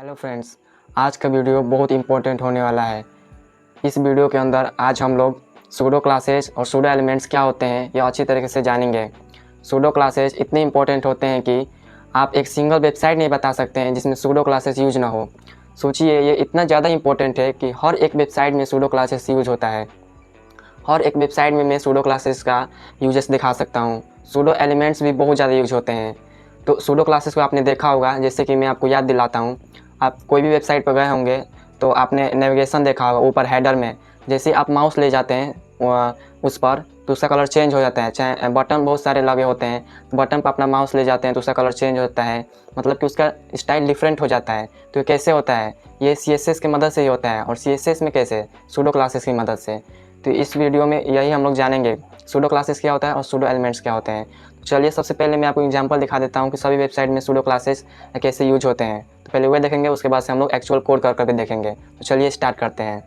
Hello friends, आज का video बहुत इंपॉर्टेंट होने वाला है। इस वीडियो के अंदर आज हम लोग सूडो क्लासेस और सूडो एलिमेंट्स क्या होते हैं यह अच्छी तरीके से जानेंगे। सूडो क्लासेस इतने इंपॉर्टेंट होते हैं कि आप एक सिंगल वेबसाइट नहीं बता सकते हैं जिसमें सूडो क्लासेस यूज ना हो। सोचिए, ये इतना ज़्यादा इंपॉर्टेंट है कि हर एक वेबसाइट में सूडो क्लासेस यूज होता है। हर एक वेबसाइट में मैं सूडो क्लासेस का यूजेस दिखा सकता हूँ। सूडो एलिमेंट्स भी बहुत ज़्यादा यूज होते हैं। तो सूडो क्लासेस को आपने देखा होगा, जैसे कि मैं आपको याद दिलाता हूँ। आप कोई भी वेबसाइट पर गए होंगे तो आपने नेविगेशन देखा होगा, ऊपर हेडर में जैसे आप माउस ले जाते हैं उस पर तो उसका कलर चेंज हो जाता है। चाहे बटन बहुत सारे लगे होते हैं, तो बटन पर अपना माउस ले जाते हैं तो उसका कलर चेंज हो जाता है, मतलब कि उसका स्टाइल डिफरेंट हो जाता है। तो ये कैसे होता है? ये CSS की मदद से ही होता है। और CSS में कैसे? सूडो क्लासेस की मदद से। तो इस वीडियो में यही हम लोग जानेंगे, सूडो क्लासेस क्या होता है और सूडो एलिमेंट्स क्या होते हैं। तो चलिए सबसे पहले मैं आपको एग्जांपल दिखा देता हूँ कि सभी वेबसाइट में सूडो क्लासेस कैसे यूज होते हैं। तो पहले वह देखेंगे, उसके बाद से हम लोग एक्चुअल कोड कर भी देखेंगे। तो चलिए स्टार्ट करते हैं।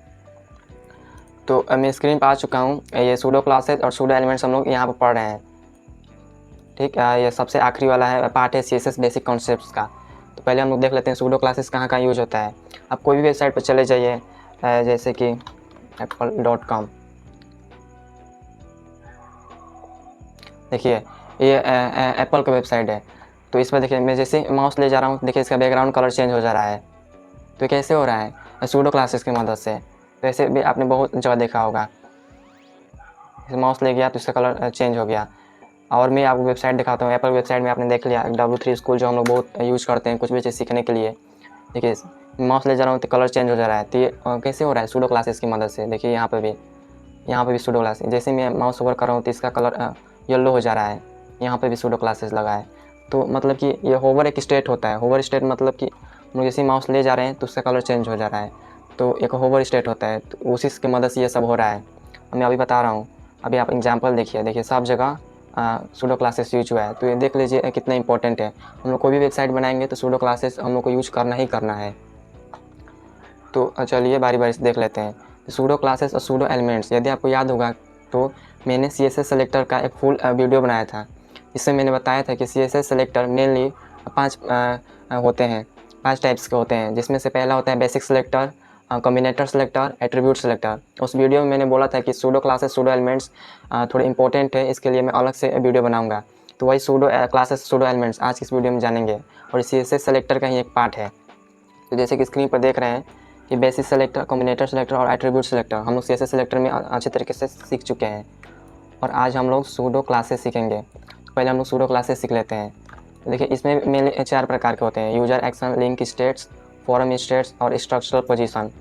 तो मैं स्क्रीन पर आ चुका हूँ। ये सूडो क्लासेस और सूडो एलिमेंट्स हम लोग यहाँ पर पढ़ रहे हैं। ठीक है, ये सबसे आखिरी वाला है पार्ट है CSS बेसिक कॉन्सेप्ट्स का। तो पहले हम लोग देख लेते हैं सूडो क्लासेस कहाँ कहाँ यूज होता है। आप कोई भी वेबसाइट पर चले जाइए, जैसे कि apple.com। देखिए, ये एप्पल का वेबसाइट है। तो इस पर देखिए, मैं जैसे माउस ले जा रहा हूँ, देखिए इसका बैकग्राउंड कलर चेंज हो जा रहा है। तो कैसे हो रहा है? सूडो क्लासेस की मदद से। तो ऐसे भी आपने बहुत जगह देखा होगा, माउस ले गया तो इसका कलर चेंज हो गया। और मैं आपको वेबसाइट दिखाता हूँ। एप्पल वेबसाइट में आपने देख लिया W3 स्कूल, जो हम लोग बहुत यूज़ करते हैं कुछ भी चीज़ सीखने के लिए। देखिए, माउस ले जा रहा हूँ तो कलर चेंज हो जा रहा है। तो ये कैसे हो रहा है? सूडो क्लासेस की मदद से। देखिए यहाँ पे भी सूडो क्लासेस। जैसे मैं माउस ओवर कर रहा हूँ तो इसका कलर येलो हो जा रहा है। यहाँ पे भी सूडो क्लासेस लगा है। तो मतलब कि ये होवर एक स्टेट होता है। होवर स्टेट मतलब कि हम लोग जैसे माउस ले जा रहे हैं तो उसका कलर चेंज हो जा रहा है। तो एक होवर स्टेट होता है, तो उसी की मदद से ये सब हो रहा है। मैं अभी बता रहा हूँ। अभी आप एग्जाम्पल देखिए सब जगह सूडो क्लासेस यूज हुआ है। तो ये देख लीजिए कितना इंपॉर्टेंट है। हम लोग कोई भी वेबसाइट बनाएंगे तो सूडो क्लासेस हम लोग को यूज करना ही करना है। तो चलिए बारी बारी से देख लेते हैं। सूडो क्लासेस और सूडो एलिमेंट्स, यदि आपको याद होगा तो मैंने CSS सेलेक्टर का एक फुल वीडियो बनाया था। इसमें मैंने बताया था कि CSS सेलेक्टर मेनली 5 होते हैं, 5 टाइप्स के होते हैं, जिसमें से पहला होता है basic selector, combinator selector, attribute selector. उस वीडियो में मैंने बोला था कि सूडो क्लासेस सूडो एलिमेंट्स थोड़े इंपॉर्टेंट है, इसके लिए मैं अलग से वीडियो बनाऊंगा। तो वही सूडो क्लासेस सूडो एलिमेंट्स आज की इस वीडियो में जानेंगे, और CSS सेलेक्टर का ही एक पार्ट है। तो जैसे कि स्क्रीन पर देख रहे हैं कि बेसिक सेलेक्टर, कॉम्बिनेटर सेलेक्टर और एट्रीब्यूट सेलेक्टर हम लोग CSS सेलेक्टर में अच्छे तरीके से सीख चुके हैं। और आज हम लोग सूडो क्लासेस सीखेंगे। तो पहले हम लोग सूडो क्लासेस सीख लेते हैं। देखिए, इसमें मेनली 4 प्रकार के होते हैं: user action, link states, form states और स्ट्रक्चरल पोजीशन।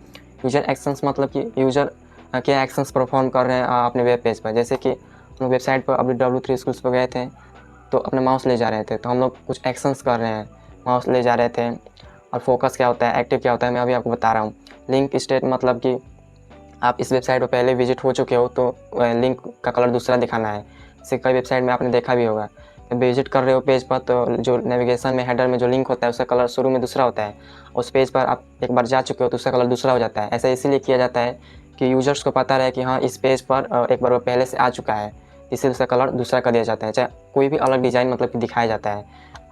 यूजर एक्शंस मतलब कि यूजर क्या एक्शंस परफॉर्म कर रहे हैं अपने वेब पेज पर। जैसे कि हम लोग वेबसाइट पर अभी W3 स्कूल्स पर गए थे तो अपने माउस ले जा रहे थे, तो हम लोग कुछ एक्शंस कर रहे हैं, माउस ले जा रहे थे। और फोकस क्या होता है, एक्टिव क्या होता है, मैं अभी आपको बता रहा हूँ। लिंक स्टेट मतलब कि आप इस वेबसाइट पर पहले विजिट हो चुके हो तो लिंक का कलर दूसरा दिखाना है। इसे कई वेबसाइट में आपने देखा भी होगा, विजिट कर रहे हो पेज पर तो जो नेविगेशन में हेडर में जो लिंक होता है उसका कलर शुरू में दूसरा होता है। उस पेज पर आप एक बार जा चुके हो तो उसका कलर दूसरा हो जाता है। ऐसा इसीलिए किया जाता है कि यूजर्स को पता रहे कि हाँ, इस पेज पर एक बार वो पहले से आ चुका है, इसीलिए उसका कलर दूसरा कर दिया जाता है, चाहे कोई भी अलग डिज़ाइन मतलब कि दिखाया जाता है।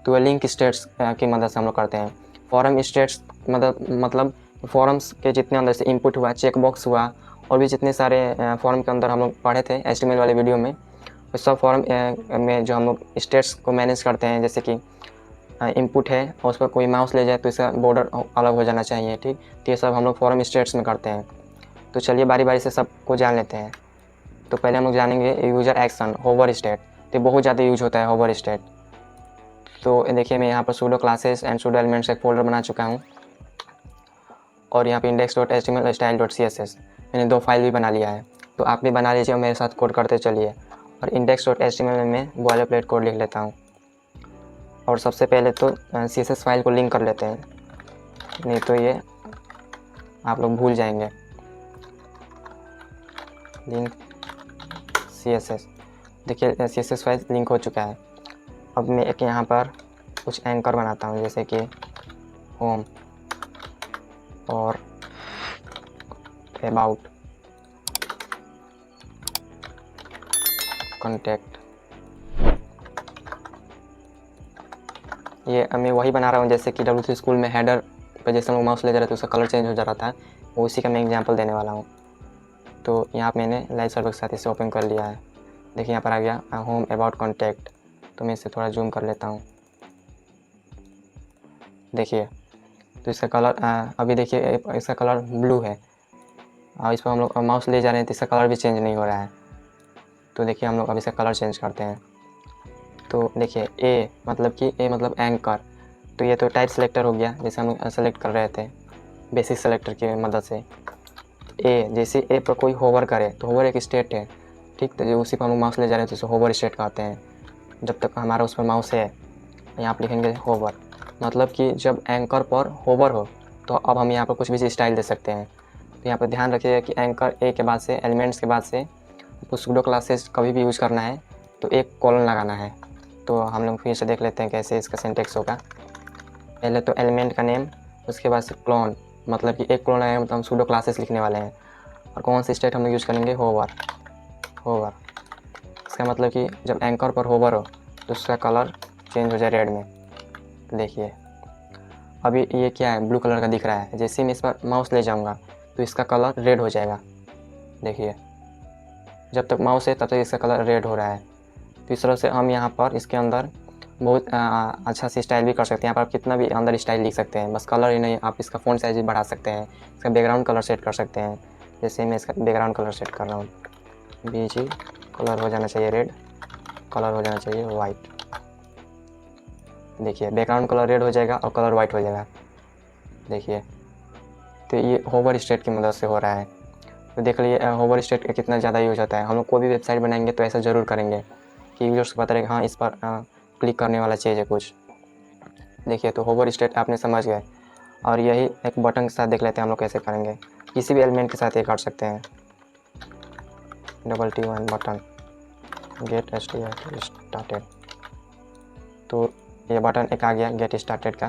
तो वह लिंक स्टेट्स की मदद से हम लोग करते हैं। फॉरम स्टेट्स मतलब फॉरम्स के जितने अंदर से इनपुट हुआ, चेक बॉक्स हुआ, और भी जितने सारे फॉर्म के अंदर हम लोग पढ़े थे HTML वाले वीडियो में, उस सब फॉर्म में जो हम लोग स्टेट्स को मैनेज करते हैं। जैसे कि इनपुट है और उस पर कोई माउस ले जाए तो इसका बॉर्डर अलग हो जाना चाहिए, ठीक। तो ये सब हम लोग फॉरम स्टेट्स में करते हैं। तो चलिए बारी बारी से सबको जान लेते हैं। तो पहले हम लोग जानेंगे यूजर एक्शन, होवर स्टेट। तो बहुत ज़्यादा यूज होता है होवर स्टेट। तो देखिए, मैं यहाँ पर pseudo classes and pseudo elements एक फोल्डर बना चुका हूँ, और यहाँ पे index.html और style.css मैंने 2 फाइल भी बना लिया है। तो आप भी बना लीजिए और मेरे साथ कोड करते चलिए। और index.html में बॉयलर प्लेट कोड लिख लेता हूँ। और सबसे पहले तो CSS फाइल को लिंक कर लेते हैं, नहीं तो ये आप लोग भूल जाएंगे। लिंक CSS, देखिए CSS फाइल लिंक हो चुका है। अब मैं एक यहाँ पर कुछ एंकर बनाता हूँ, जैसे कि होम और अबाउट, कॉन्टैक्ट। ये मैं वही बना रहा हूँ जैसे कि W3 स्कूल में हेडर पर जैसे हम लोग माउस ले जा रहे थे उसका कलर चेंज हो जा रहा था, वो उसी का मैं एग्जाम्पल देने वाला हूँ। तो यहाँ पर मैंने लाइव सर्वर के साथ इसे ओपन कर लिया है। देखिए यहाँ पर आ गया होम अबाउट कॉन्टैक्ट। तो मैं इसे थोड़ा जूम कर लेता हूँ। देखिए तो इसका कलर अभी देखिए इसका कलर ब्लू है और इस पर हम लोग माउस ले जा रहे हैं तो इसका कलर भी चेंज नहीं हो रहा है। तो देखिए हम लोग अब इसका कलर चेंज करते हैं। तो देखिए ए मतलब एंकर। तो ये तो टाइप सेलेक्टर हो गया, जैसे हम लोग सेलेक्ट कर रहे थे बेसिक सेलेक्टर की मदद से। ए जैसे ए पर कोई होवर करे तो होवर एक स्टेट है, ठीक। तो जो उसी पर हम लोग माउस ले जा रहे हैं तो उसे होवर स्टेट कहते हैं। जब तक हमारा उस पर माउस है, यहाँ पर लिखेंगे होवर, मतलब कि जब एंकर पर होवर हो तो अब हम यहाँ पर कुछ भी स्टाइल दे सकते हैं। तो यहाँ पर ध्यान रखिएगा कि एंकर ए के बाद से एलिमेंट्स के बाद से आपको सूडो क्लासेस कभी भी यूज़ करना है तो एक कॉलन लगाना है। तो हम लोग फिर से देख लेते हैं कैसे इसका सिंटेक्स होगा। पहले तो एलिमेंट का नेम, उसके बाद से क्लोन, मतलब कि एक क्लोन आएगा मतलब हम सूडो क्लासेस लिखने वाले हैं। और कौन सी स्टेट हम लोग यूज़ करेंगे, होवर। इसका मतलब कि जब एंकर पर होवर हो तो उसका कलर चेंज हो जाए रेड में। देखिए अभी ये क्या है, ब्लू कलर का दिख रहा है। जैसे ही मैं इस पर माउस ले जाऊंगा तो इसका कलर रेड हो जाएगा। देखिए जब तक माउस है तब तक इसका कलर रेड हो रहा है। तो इस तरह से हम यहाँ पर इसके अंदर बहुत अच्छा सी स्टाइल भी कर सकते हैं। यहाँ पर आप कितना भी अंदर स्टाइल लिख सकते हैं, बस कलर ही नहीं, आप इसका फ़ॉन्ट साइज भी बढ़ा सकते हैं, इसका बैकग्राउंड कलर सेट कर सकते हैं। जैसे मैं इसका बैकग्राउंड कलर सेट कर रहा हूँ, बीजी कलर हो जाना चाहिए रेड, कलर हो जाना चाहिए वाइट। देखिए बैकग्राउंड कलर रेड हो जाएगा और कलर वाइट हो जाएगा। देखिए तो ये होवर स्टेट की मदद से हो रहा है। तो देख लीजिए होवर स्टेट का कितना ज़्यादा यूज होता है। हम लोग कोई भी वेबसाइट बनाएंगे तो ऐसा ज़रूर करेंगे कि यूजर्स को पता रहे हाँ इस पर क्लिक करने वाला चीज़ है कुछ। देखिए तो होवर स्टेट आपने समझ गए। और यही एक बटन के साथ देख लेते हैं हम लोग कैसे करेंगे। किसी भी एलिमेंट के साथ ये कर सकते हैं। T1 button get started. तो ये बटन एक आ गया गेट स्टार्टेड का,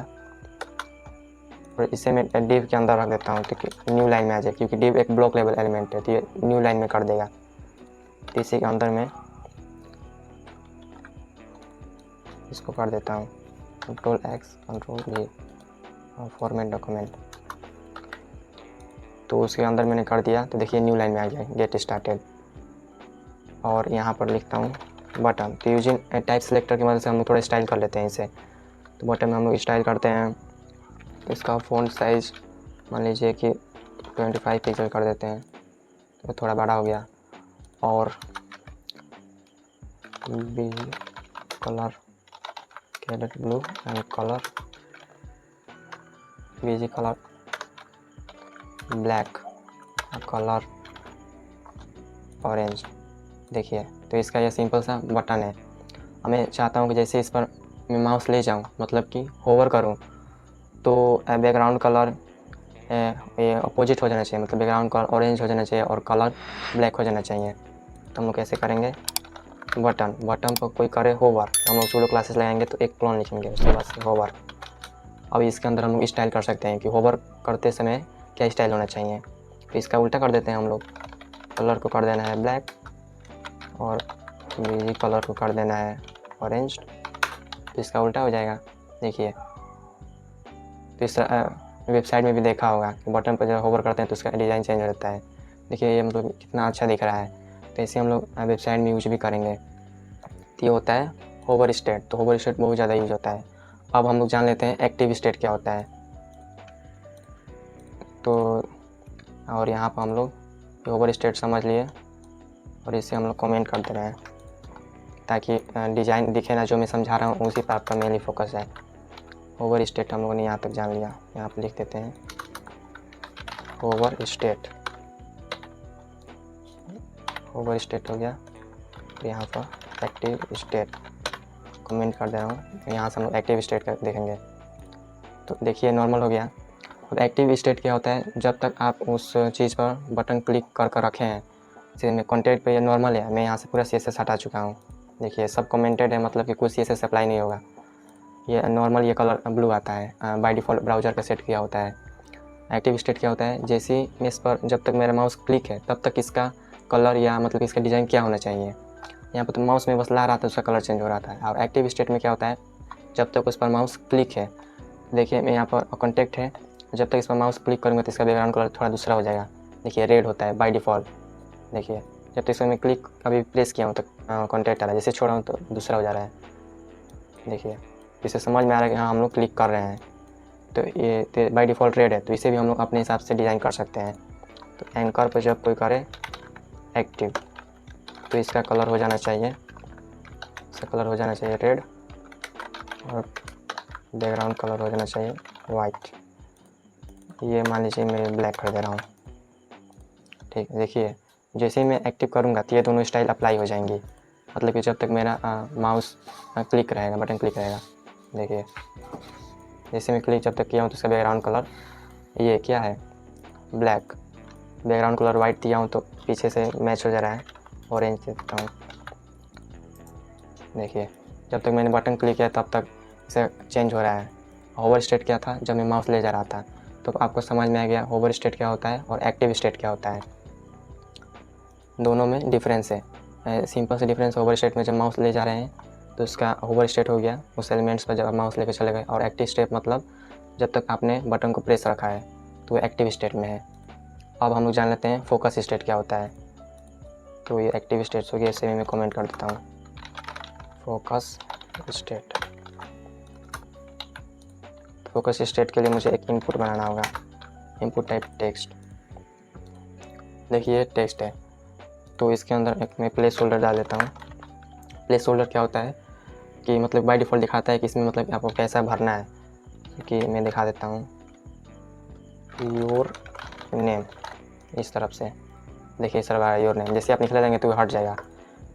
और इसे मैं डिव के अंदर रख देता हूँ तो न्यू लाइन में आ जाए, क्योंकि डिव एक ब्लॉक लेवल एलिमेंट है तो ये न्यू लाइन में कर देगा। तो इसी के अंदर मैं इसको कर देता हूँ Ctrl+X Ctrl+V और फॉर्मेट डॉक्यूमेंट। तो उसके अंदर मैंने कर दिया तो देखिए न्यू लाइन में आ गया गेट स्टार्टेड। और यहाँ पर लिखता हूँ बटन। तो यूजिंग टाइप सेलेक्टर की मदद से हम लोग थोड़ा स्टाइल कर लेते हैं इसे। तो बटन में हम लोग स्टाइल करते हैं। तो इसका फ़ॉन्ट साइज़ मान लीजिए कि 25 पिक्सल कर देते हैं, तो थोड़ा बड़ा हो गया। और B colour cadet blue and colour BG colour black, colour orange. देखिए तो इसका ये सिंपल सा बटन है। मैं चाहता हूँ कि जैसे इस पर मैं माउस ले जाऊँ, मतलब कि होवर करूँ, तो बैकग्राउंड कलर ये अपोजिट हो जाना चाहिए, मतलब बैकग्राउंड कलर ऑरेंज हो जाना चाहिए और कलर ब्लैक हो जाना चाहिए। तो हम लोग कैसे करेंगे, बटन पर कोई करे होवर, तो हम लोग सूडो क्लासेस लगाएंगे तो एक क्लोन लिखेंगे, उसके बाद से होवर। अब इसके अंदर हम लोग स्टाइल कर सकते हैं कि होवर करते समय क्या स्टाइल होना चाहिए। तो इसका उल्टा कर देते हैं हम लोग, कलर को कर देना है ब्लैक और बीजी कलर को कर देना है ऑरेंज। तो इसका उल्टा हो जाएगा। देखिए तो इस वेबसाइट में भी देखा होगा कि बटन पर जब होवर करते हैं तो उसका डिज़ाइन चेंज हो जाता है। देखिए ये मतलब कितना अच्छा दिख रहा है। तो ऐसे हम लोग वेबसाइट में यूज भी करेंगे। तो ये होता है होवर स्टेट। तो होवर स्टेट बहुत ज़्यादा यूज होता है। अब हम लोग जान लेते हैं एक्टिव स्टेट क्या होता है। तो और यहाँ पर हम लोग होवर स्टेट समझ लिए और इसे हम लोग कमेंट कर दे रहे हैं ताकि डिज़ाइन दिखे ना, जो मैं समझा रहा हूँ उसी पर आपका मेनली फोकस है। होवर स्टेट हम लोगों ने यहाँ तक जान लिया। यहाँ पर लिख देते हैं होवर स्टेट। होवर स्टेट हो गया। तो यहाँ पर एक्टिव स्टेट कमेंट कर दे रहा हूँ। यहाँ से हम लोग एक्टिव स्टेट का देखेंगे। तो देखिए नॉर्मल हो गया। अब एक्टिव स्टेट क्या होता है, जब तक आप उस चीज़ पर बटन क्लिक कर रखे हैं। जैसे मैं कॉन्टेक्ट पे ये नॉर्मल है, मैं यहाँ से पूरा CSS हटा चुका हूँ। देखिए सब कमेंटेड है, मतलब कि कुछ CSS अप्लाई नहीं होगा। ये नॉर्मल ये कलर ब्लू आता है, बाय डिफ़ॉल्ट ब्राउज़र का सेट किया होता है। एक्टिव स्टेट क्या होता है, जैसे ही मैं इस पर जब तक मेरा माउस क्लिक है तब तक इसका कलर या मतलब इसका डिज़ाइन क्या होना चाहिए। यहाँ पर तो माउस में बस ला रहा था उसका कलर चेंज हो रहा था। और एक्टिव स्टेट में क्या होता है, जब तक उस पर माउस क्लिक है, देखिए मैं यहाँ पर कॉन्टेक्ट है, जब तक इस पर माउस क्लिक करूँगा तो इसका बैकग्राउंड कलर थोड़ा दूसरा हो जाएगा। देखिए रेड होता है बाय डिफ़ॉल्ट। देखिए जब तक इसमें मैं क्लिक अभी प्रेस किया हूँ तो कॉन्टैक्ट आ रहा है, जैसे छोड़ा हूँ तो दूसरा हो जा रहा है। देखिए इसे समझ में आ रहा है कि हाँ हम लोग क्लिक कर रहे हैं। तो ये बाय डिफ़ॉल्ट रेड है, तो इसे भी हम लोग अपने हिसाब से डिज़ाइन कर सकते हैं। तो एंकर पर जब कोई करे एक्टिव तो इसका कलर हो जाना चाहिए, इसका कलर हो जाना चाहिए रेड और बैकग्राउंड कलर हो जाना चाहिए वाइट। ये मान लीजिए मैं ब्लैक कर दे रहा हूँ। ठीक, देखिए जैसे ही मैं एक्टिव करूँगा तो ये दोनों स्टाइल अप्लाई हो जाएंगी, मतलब कि जब तक मेरा माउस क्लिक रहेगा, बटन क्लिक रहेगा। देखिए जैसे मैं क्लिक जब तक किया हूँ तो इसका बैकग्राउंड कलर ये क्या है ब्लैक, बैकग्राउंड कलर वाइट दिया हूँ तो पीछे से मैच हो जा रहा है, ऑरेंज देता हूँ। देखिए जब तक मैंने बटन क्लिक किया तब तक इसे चेंज हो रहा है। होवर स्टेट क्या था, जब मैं माउस ले जा रहा था, तो आपको समझ में आ गया होवर स्टेट क्या होता है और एक्टिव स्टेट क्या होता है। दोनों में डिफरेंस है। सिंपल से डिफरेंस, होवर स्टेट में जब माउस ले जा रहे हैं तो उसका होवर स्टेट हो गया उस एलिमेंट्स पर जब माउस लेकर चले गए, और एक्टिव स्टेट मतलब जब तक आपने बटन को प्रेस रखा है तो वो एक्टिव स्टेट में है। अब हम लोग जान लेते हैं फोकस स्टेट क्या होता है। तो ये एक्टिव स्टेट्स हो गया, इसे भी मैं कमेंट कर देता हूँ फोकस स्टेट। फोकस स्टेट के लिए मुझे एक इनपुट बनाना होगा, इनपुट टाइप टेक्स्ट। देखिए टेक्स्ट है तो इसके अंदर एक मैं प्लेस होल्डर डाल देता हूँ। प्लेस होल्डर क्या होता है कि मतलब बाय डिफ़ॉल्ट दिखाता है कि इसमें मतलब आपको कैसा भरना है, कि मैं दिखा देता हूँ योर नेम इस तरफ से। देखिए इस तरफ योर नेम, जैसे आप निकले जाएंगे तो हट जाएगा।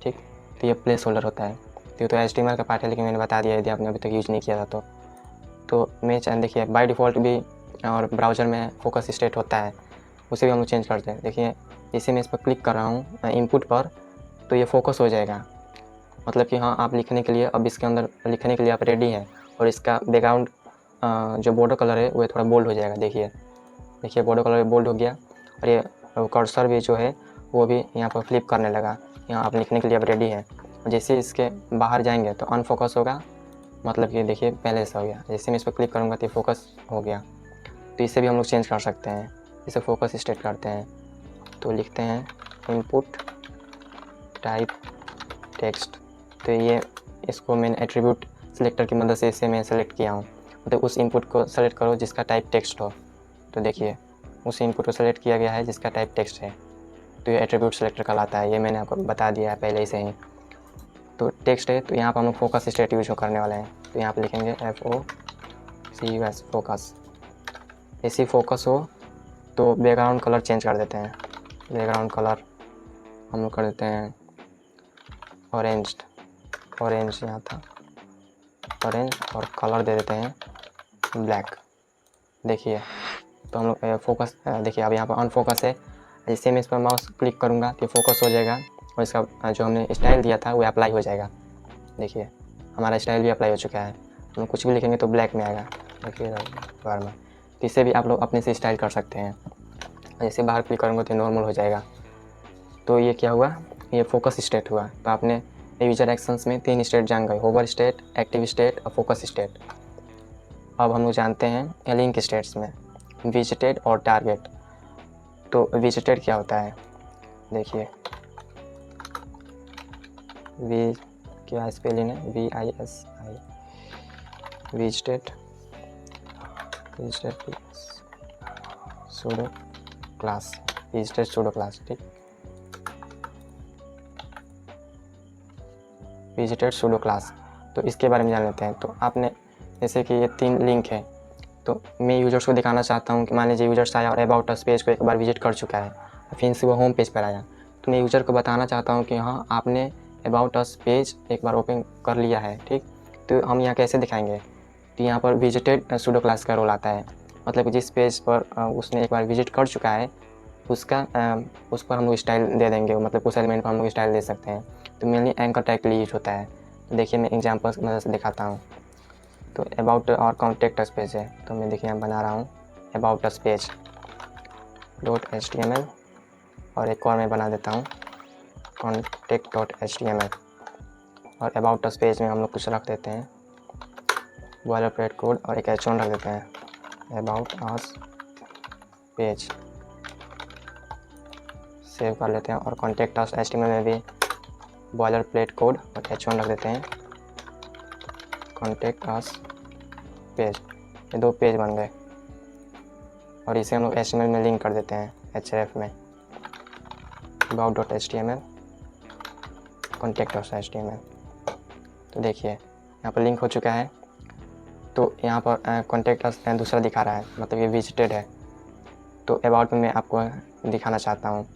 ठीक, तो ये प्लेस होल्डर होता है। तो HTML का पार्ट है, लेकिन मैंने बता दिया यदि आपने अभी तक यूज़ नहीं किया था तो मैं देखिए बाय डिफ़ॉल्ट भी और ब्राउज़र में फोकस स्टेट होता है, उसे भी हम लोग चेंज करते हैं। देखिए इसे मैं इस पर क्लिक कर रहा हूँ इनपुट पर तो ये फोकस हो जाएगा, मतलब कि हाँ आप लिखने के लिए अब इसके अंदर लिखने के लिए आप रेडी हैं। और इसका बैकग्राउंड जो बॉर्डर कलर है वो थोड़ा बोल्ड हो जाएगा। देखिए बॉर्डर कलर बोल्ड हो गया, और ये कर्सर भी जो है वो भी यहाँ पर फ्लिप करने लगा। यहाँ आप लिखने के लिए अब रेडी है। जैसे इसके बाहर जाएंगे तो अनफोकस होगा, मतलब कि देखिए पहले से हो गया। जैसे मैं इस पर क्लिक करूँगा तो फोकस हो गया। तो इसे भी हम लोग चेंज कर सकते हैं, इसे फोकस स्टेट करते हैं। तो लिखते हैं इनपुट टाइप टेक्स्ट। तो ये इसको मैंने एट्रीब्यूट सिलेक्टर की मदद से इसे मैं सेलेक्ट किया हूँ, मतलब उस इनपुट को सेलेक्ट करो जिसका टाइप टेक्स्ट हो। तो देखिए उस इनपुट को सेलेक्ट किया गया है जिसका टाइप टेक्स्ट है, तो ये एट्रीब्यूट सिलेक्टर कहलाता है। ये मैंने आपको बता दिया है पहले से ही। तो टेक्स्ट है तो यहाँ पर हम लोग फोकस स्टेट यूज करने वाले हैं। तो यहाँ पर लिखेंगे FOCUS फोकस। ऐसी फोकस हो तो बैकग्राउंड कलर चेंज कर देते हैं। बैकग्राउंड कलर हम लोग कर देते हैं ऑरेंज, यहाँ था ऑरेंज, और कलर दे देते हैं ब्लैक। देखिए तो हम लोग फोकस देखिए अब यहाँ पर अनफोकस है। जैसे मैं इस पर माउस क्लिक करूँगा तो फोकस हो जाएगा, और इसका जो हमने स्टाइल दिया था वो अप्लाई हो जाएगा। देखिए हमारा स्टाइल भी अप्लाई हो चुका है। हम कुछ भी लिखेंगे तो ब्लैक में आएगा। देखिए बार में तो इससे भी आप लोग अपने से स्टाइल कर सकते हैं। जैसे बाहर क्लिक करूँगा तो नॉर्मल हो जाएगा। तो ये क्या हुआ, ये फोकस स्टेट हुआ। तो आपने यूजर एक्शंस में 3 स्टेट जान गए, होवर स्टेट, एक्टिव स्टेट और फोकस स्टेट। अब हम लोग जानते हैं लिंक स्टेट्स में विजिटेड और टारगेट। तो विजिटेड क्या होता है, देखिए वी क्या स्पेलिंग है VISI, visited pseudo class, visited pseudo class. ठीक, विजिटेड सूडो क्लास, तो इसके बारे में जान लेते हैं। तो आपने जैसे कि ये 3 लिंक है, तो मैं यूजर्स को दिखाना चाहता हूँ कि मान लीजिए यूजर्स आया और अबाउट अस पेज को एक बार विजिट कर चुका है, फिर से वो होम पेज पर आया, तो मैं यूजर को बताना चाहता हूँ कि हाँ आपने अबाउट अस पेज एक बार ओपन कर लिया है। ठीक, तो हम यहाँ कैसे दिखाएंगे, तो यहाँ पर विजिटेड सूडो क्लास का रोल आता है, मतलब कि जिस पेज पर उसने एक बार विजिट कर चुका है उसका उस पर हम लोग स्टाइल दे देंगे, मतलब उस एलिमेंट पर हम लोग स्टाइल दे सकते हैं। तो मेनली एंकर टैग के लिए यूज होता है। तो देखिए मैं एग्जाम्पल्स की मदद से दिखाता हूँ। तो अबाउट और कॉन्टेक्ट अस पेज है, तो मैं देखिए यहाँ बना रहा हूँ अबाउट अस पेज .html, और एक और मैं बना देता हूँ contact.html। और अबाउट अस पेज में हम लोग कुछ रख देते हैं बॉयलरप्लेट कोड, और एक H1 रख देते हैं अबाउट अस पेज सेव कर लेते हैं और कॉन्टेक्ट अस HTML में भी बॉयलर प्लेट कोड और H1 रख देते हैं। कॉन्टेक्ट अस पेज, ये 2 पेज बन गए और इसे हम लोग HTML में लिंक कर देते हैं href में about.html contact.html। तो देखिए यहाँ पर लिंक हो चुका है। तो यहाँ पर कॉन्टेक्ट अस दूसरा दिखा रहा है, मतलब ये विजिटेड है। तो अबाउट में मैं आपको दिखाना चाहता हूँ।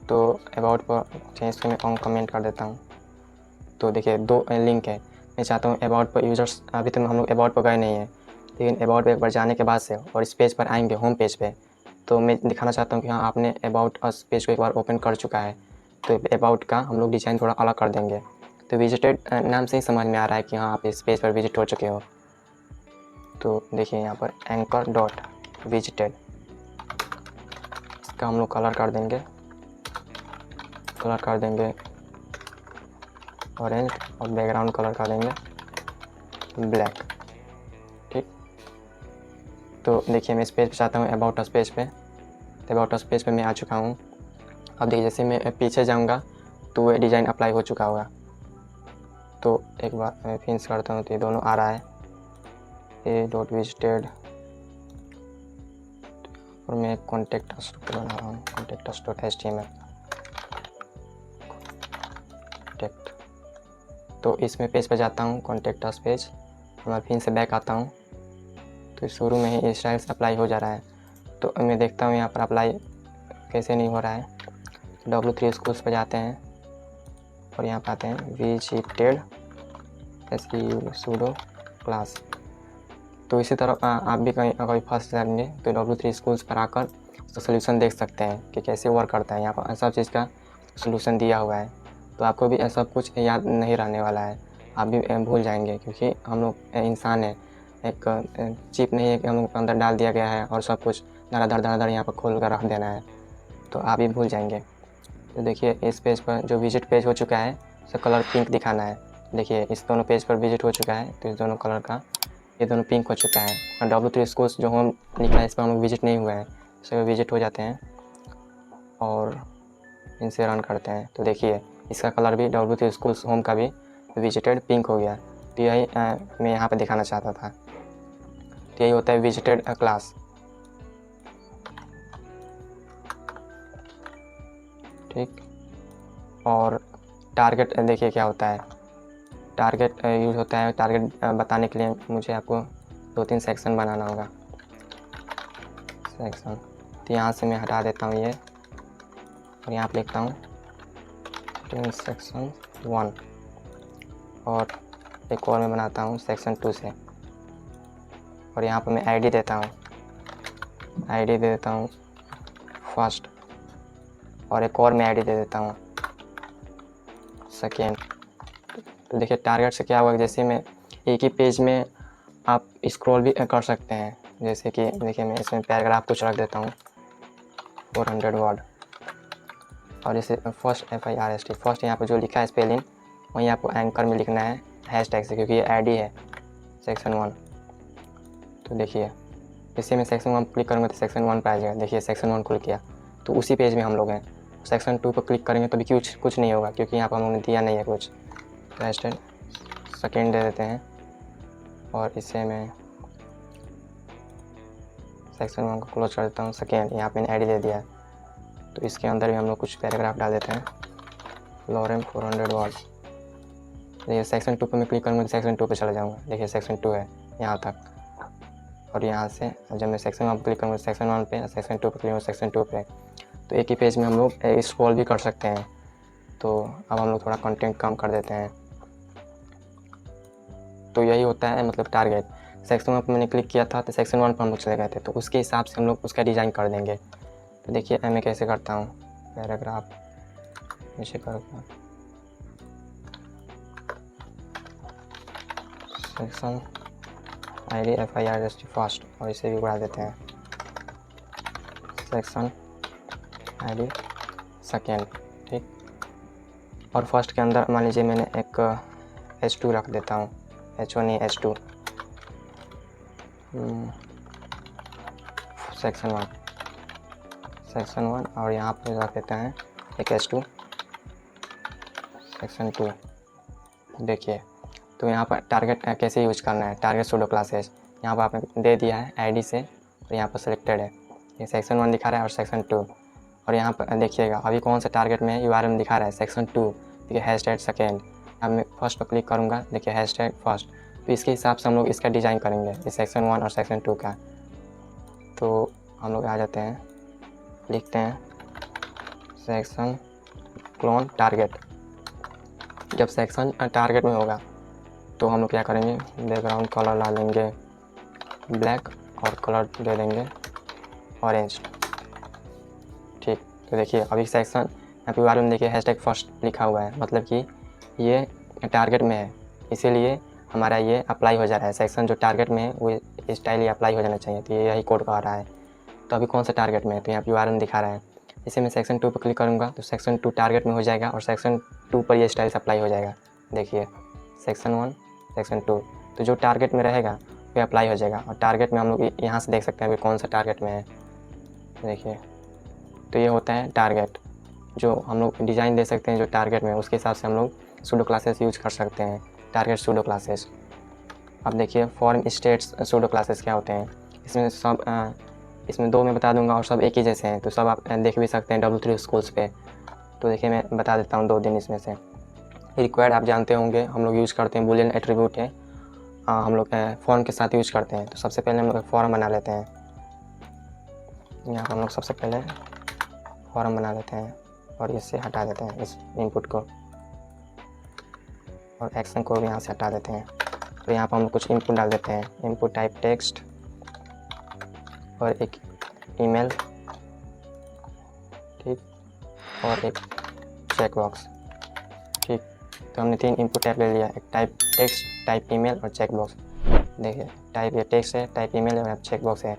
तो अबाउट पर चेंज में ऑन कमेंट कर देता हूँ। तो देखिए 2 लिंक है। मैं चाहता हूँ अबाउट पर यूज़र्स, अभी तो हम लोग अबाउट पर गए नहीं हैं, लेकिन अबाउट पे एक बार जाने के बाद से और इस पेज पर आएंगे होम पेज पे, तो मैं दिखाना चाहता हूँ कि हाँ आपने अबाउट अस पेज को एक बार ओपन कर चुका है। तो अबाउट का हम लोग डिज़ाइन थोड़ा अलग कर देंगे। तो विजिटेड नाम से ही समझ में आ रहा है कि हाँ आप इस पेज पर विजिट हो चुके हो। तो देखिए यहाँ पर एंकर डॉट विजिटेड, इसका हम लोग कलर कर देंगे ऑरेंज और बैकग्राउंड कलर कर देंगे ब्लैक। ठीक, तो देखिए मैं इस पेज पे चाहता हूँ अबाउट अस पेज पे। तो अबाउट अस पेज पे मैं आ चुका हूँ। अब देखिए जैसे मैं पीछे जाऊँगा तो वो डिज़ाइन अप्लाई हो चुका होगा। तो एक बार मैं फिनिश करता हूँ तो ये दोनों आ रहा है, ए डॉट विजिटेड और मैं कॉन्टेक्ट अस बना रहा हूँ contact us dot HTML contact. तो इसमें पेज पे जाता हूँ कॉन्टेक्ट अस पेज, मैं फिर से बैक आता हूँ। तो शुरू में ही इस स्टाइल से अप्लाई हो जा रहा है। तो मैं देखता हूँ यहाँ पर अप्लाई कैसे नहीं हो रहा है। W3 स्कूल्स पे जाते हैं और यहाँ पे आते हैं विजिटेड सूडो क्लास। तो इसी तरह आप भी कहीं फंस जाएंगे तो W3 स्कूल्स पर आकर उसका सोल्यूशन देख सकते हैं कि कैसे वर्क करता है। यहाँ पर सब चीज़ का सोल्यूशन दिया हुआ है। तो आपको भी सब कुछ याद नहीं रहने वाला है, आप भी भूल जाएंगे, क्योंकि हम लोग इंसान हैं, एक चिप नहीं है कि हम लोग अंदर डाल दिया गया है और सब कुछ धड़ यहाँ पर खोल कर रख देना है। तो आप भी भूल जाएंगे। तो देखिए इस पेज पर जो विजिट पेज हो चुका है उसका कलर पिंक दिखाना है। देखिए इस दोनों पेज पर विजिट हो चुका है तो इस दोनों कलर का ये दोनों पिंक हो चुका है। और W3 स्कूल्स जो होम लिखा है इस पर हम लोग विजिट नहीं हुए हैं, इस पर विजिट हो जाते हैं और इनसे रन करते हैं। तो देखिए इसका कलर भी W3 स्कूल्स होम का भी विजिटेड पिंक हो गया। तो यही मैं यहाँ पे दिखाना चाहता था। तो यही होता है विजिटेड क्लास। ठीक, और टारगेट देखिए क्या होता है। टारगेट यूज़ होता है, टारगेट बताने के लिए मुझे आपको 2-3 सेक्शन बनाना होगा। सेक्शन, तो यहाँ से मैं हटा देता हूँ ये और यहाँ पे लिखता हूँ सेक्शन 1 और एक और मैं बनाता हूँ सेक्शन 2 से। और यहाँ पर मैं आईडी देता हूँ, आईडी दे देता हूँ फर्स्ट और एक और मैं आईडी दे देता हूँ सेकेंड। तो देखिए टारगेट से क्या हुआ कि जैसे मैं एक ही पेज में आप स्क्रॉल भी कर सकते हैं। जैसे कि देखिए मैं इसमें पैराग्राफ कुछ रख देता हूँ 400 वर्ड और जैसे फर्स्ट FIRST फर्स्ट यहाँ पर जो लिखा है स्पेलिंग वहीं आपको एंकर में लिखना है हैशटैग से, क्योंकि ये आईडी है सेक्शन 1। तो देखिए जैसे मैं सेक्शन 1 क्लिक करूँगा तो सेक्शन 1 पर आ जाएगा। देखिए सेक्शन 1 खुल गया। तो उसी पेज में हम लोग हैं। सेक्शन 2 पर क्लिक करेंगे तो भी कुछ नहीं होगा, क्योंकि यहाँ पर हम लोगों ने दिया नहीं है कुछ। हैशटैग सेकेंड दे देते हैं और इसे मैं सेक्शन 1 को क्लोज कर देता हूँ। सेकेंड यहाँ पे मैंने आईडी दे दिया है। तो इसके अंदर भी हम लोग कुछ पैराग्राफ डाल देते हैं लॉरेम 400 वर्ड। देखिए सेक्शन 2 पे मैं क्लिक करूँगा तो सेक्शन 2 पे चला जाऊँगा। देखिए सेक्शन 2 है यहाँ तक और यहाँ से जब मैं सेक्शन 1 पर क्लिक करूँगा सेक्शन 1 पे, सेक्शन 2 पे क्लिक करूँगा सेक्शन 2 पे। तो एक ही पेज में हम लोग स्क्रॉल भी कर सकते हैं। तो अब हम लोग थोड़ा कंटेंट कम कर देते हैं। तो यही होता है मतलब टारगेट। सेक्शन 1 पर मैंने क्लिक किया था तो सेक्शन 1 पर हम लोग चले गए थे, तो उसके हिसाब से हम लोग उसका डिज़ाइन कर देंगे। तो देखिए मैं कैसे करता हूँ, पैराग्राफ नीचे करके सेक्शन आईडी FIRST फर्स्ट और इसे भी बढ़ा देते हैं सेक्शन आईडी सेकेंड। ठीक, और फर्स्ट के अंदर मान लीजिए मैंने एक H2 रख देता हूँ, H1 नहीं H2। सेक्शन वन और यहाँ पर रख देते हैं एक S2 सेक्शन 2। देखिए तो यहाँ पर टारगेट कैसे यूज करना है, टारगेट सूडो क्लासेस यहाँ पर आपने दे दिया है आईडी से और यहाँ पर सिलेक्टेड है, ये सेक्शन 1 दिखा रहा है और सेक्शन 2। और यहाँ पर देखिएगा अभी कौन सा टारगेट में URL दिखा रहा है, सेक्शन 2। देखिए हैशटैग सेकेंड, अब मैं फर्स्ट पर क्लिक करूँगा, देखिए हैशटैग फर्स्ट। तो इसके हिसाब से हम लोग इसका डिज़ाइन करेंगे, इस सेक्शन 1 और सेक्शन 2 का। तो हम लोग आ जाते हैं, लिखते हैं सेक्शन क्लोन टारगेट। जब सेक्शन टारगेट में होगा तो हम लोग क्या करेंगे, बैकग्राउंड कलर ला लेंगे ब्लैक और कलर दे देंगे ऑरेंज। ठीक, तो देखिए अभी सेक्शन यहाँ पे URL में देखिए हैशटैग फर्स्ट लिखा हुआ है, मतलब कि ये टारगेट में है, इसीलिए हमारा ये अप्लाई हो जा रहा है। सेक्शन जो टारगेट में है वो स्टाइल ये अप्लाई हो जाना चाहिए, तो ये यही कोड कह रहा है। तो अभी कौन सा टारगेट में है, तो यहाँ पे URL में दिखा रहा है। इसे मैं सेक्शन 2 पर क्लिक करूँगा तो सेक्शन 2 टारगेट में हो जाएगा और सेक्शन 2 पर ये स्टाइल अप्लाई हो जाएगा। देखिए सेक्शन 1 सेक्शन 2, तो जो टारगेट में रहेगा वो अप्लाई हो जाएगा। और टारगेट में हम लोग यहाँ से देख सकते हैं अभी कौन सा टारगेट में है। देखिए तो ये होता है टारगेट, जो हम लोग डिज़ाइन दे सकते हैं जो टारगेट में, उसके हिसाब से हम लोग सूडो क्लासेस यूज कर सकते हैं, टारगेट सूडो क्लासेस। अब देखिए फॉर्म स्टेट्स सूडो क्लासेस क्या होते हैं, इसमें सब इसमें 2 मैं बता दूंगा और सब एक ही जैसे हैं, तो सब आप देख भी सकते हैं W3 स्कूल्स पे। तो देखिए मैं बता देता हूँ 2 दिन इसमें से। रिक्वायर्ड आप जानते होंगे, हम लोग यूज़ करते हैं, बूलियन एट्रीब्यूट है, हम लोग फॉर्म के साथ यूज करते हैं। तो सबसे पहले हम लोग फॉर्म बना लेते हैं, यहाँ पर हम लोग सबसे पहले फॉर्म बना लेते हैं और इससे हटा देते हैं इस इनपुट को, और एक्शन को भी यहाँ से हटा देते हैं। तो यहाँ पर हम कुछ इनपुट डाल देते हैं, इनपुट टाइप टेक्स्ट और एक ईमेल, ठीक, और एक चेक बॉक्स। ठीक, तो हमने 3 इनपुट टाइप ले लिया, एक टाइप टेक्स्ट, टाइप ईमेल और चेक बॉक्स। देखिए टाइप ये टेक्स्ट है, टाइप ईमेल है और चेक बॉक्स है।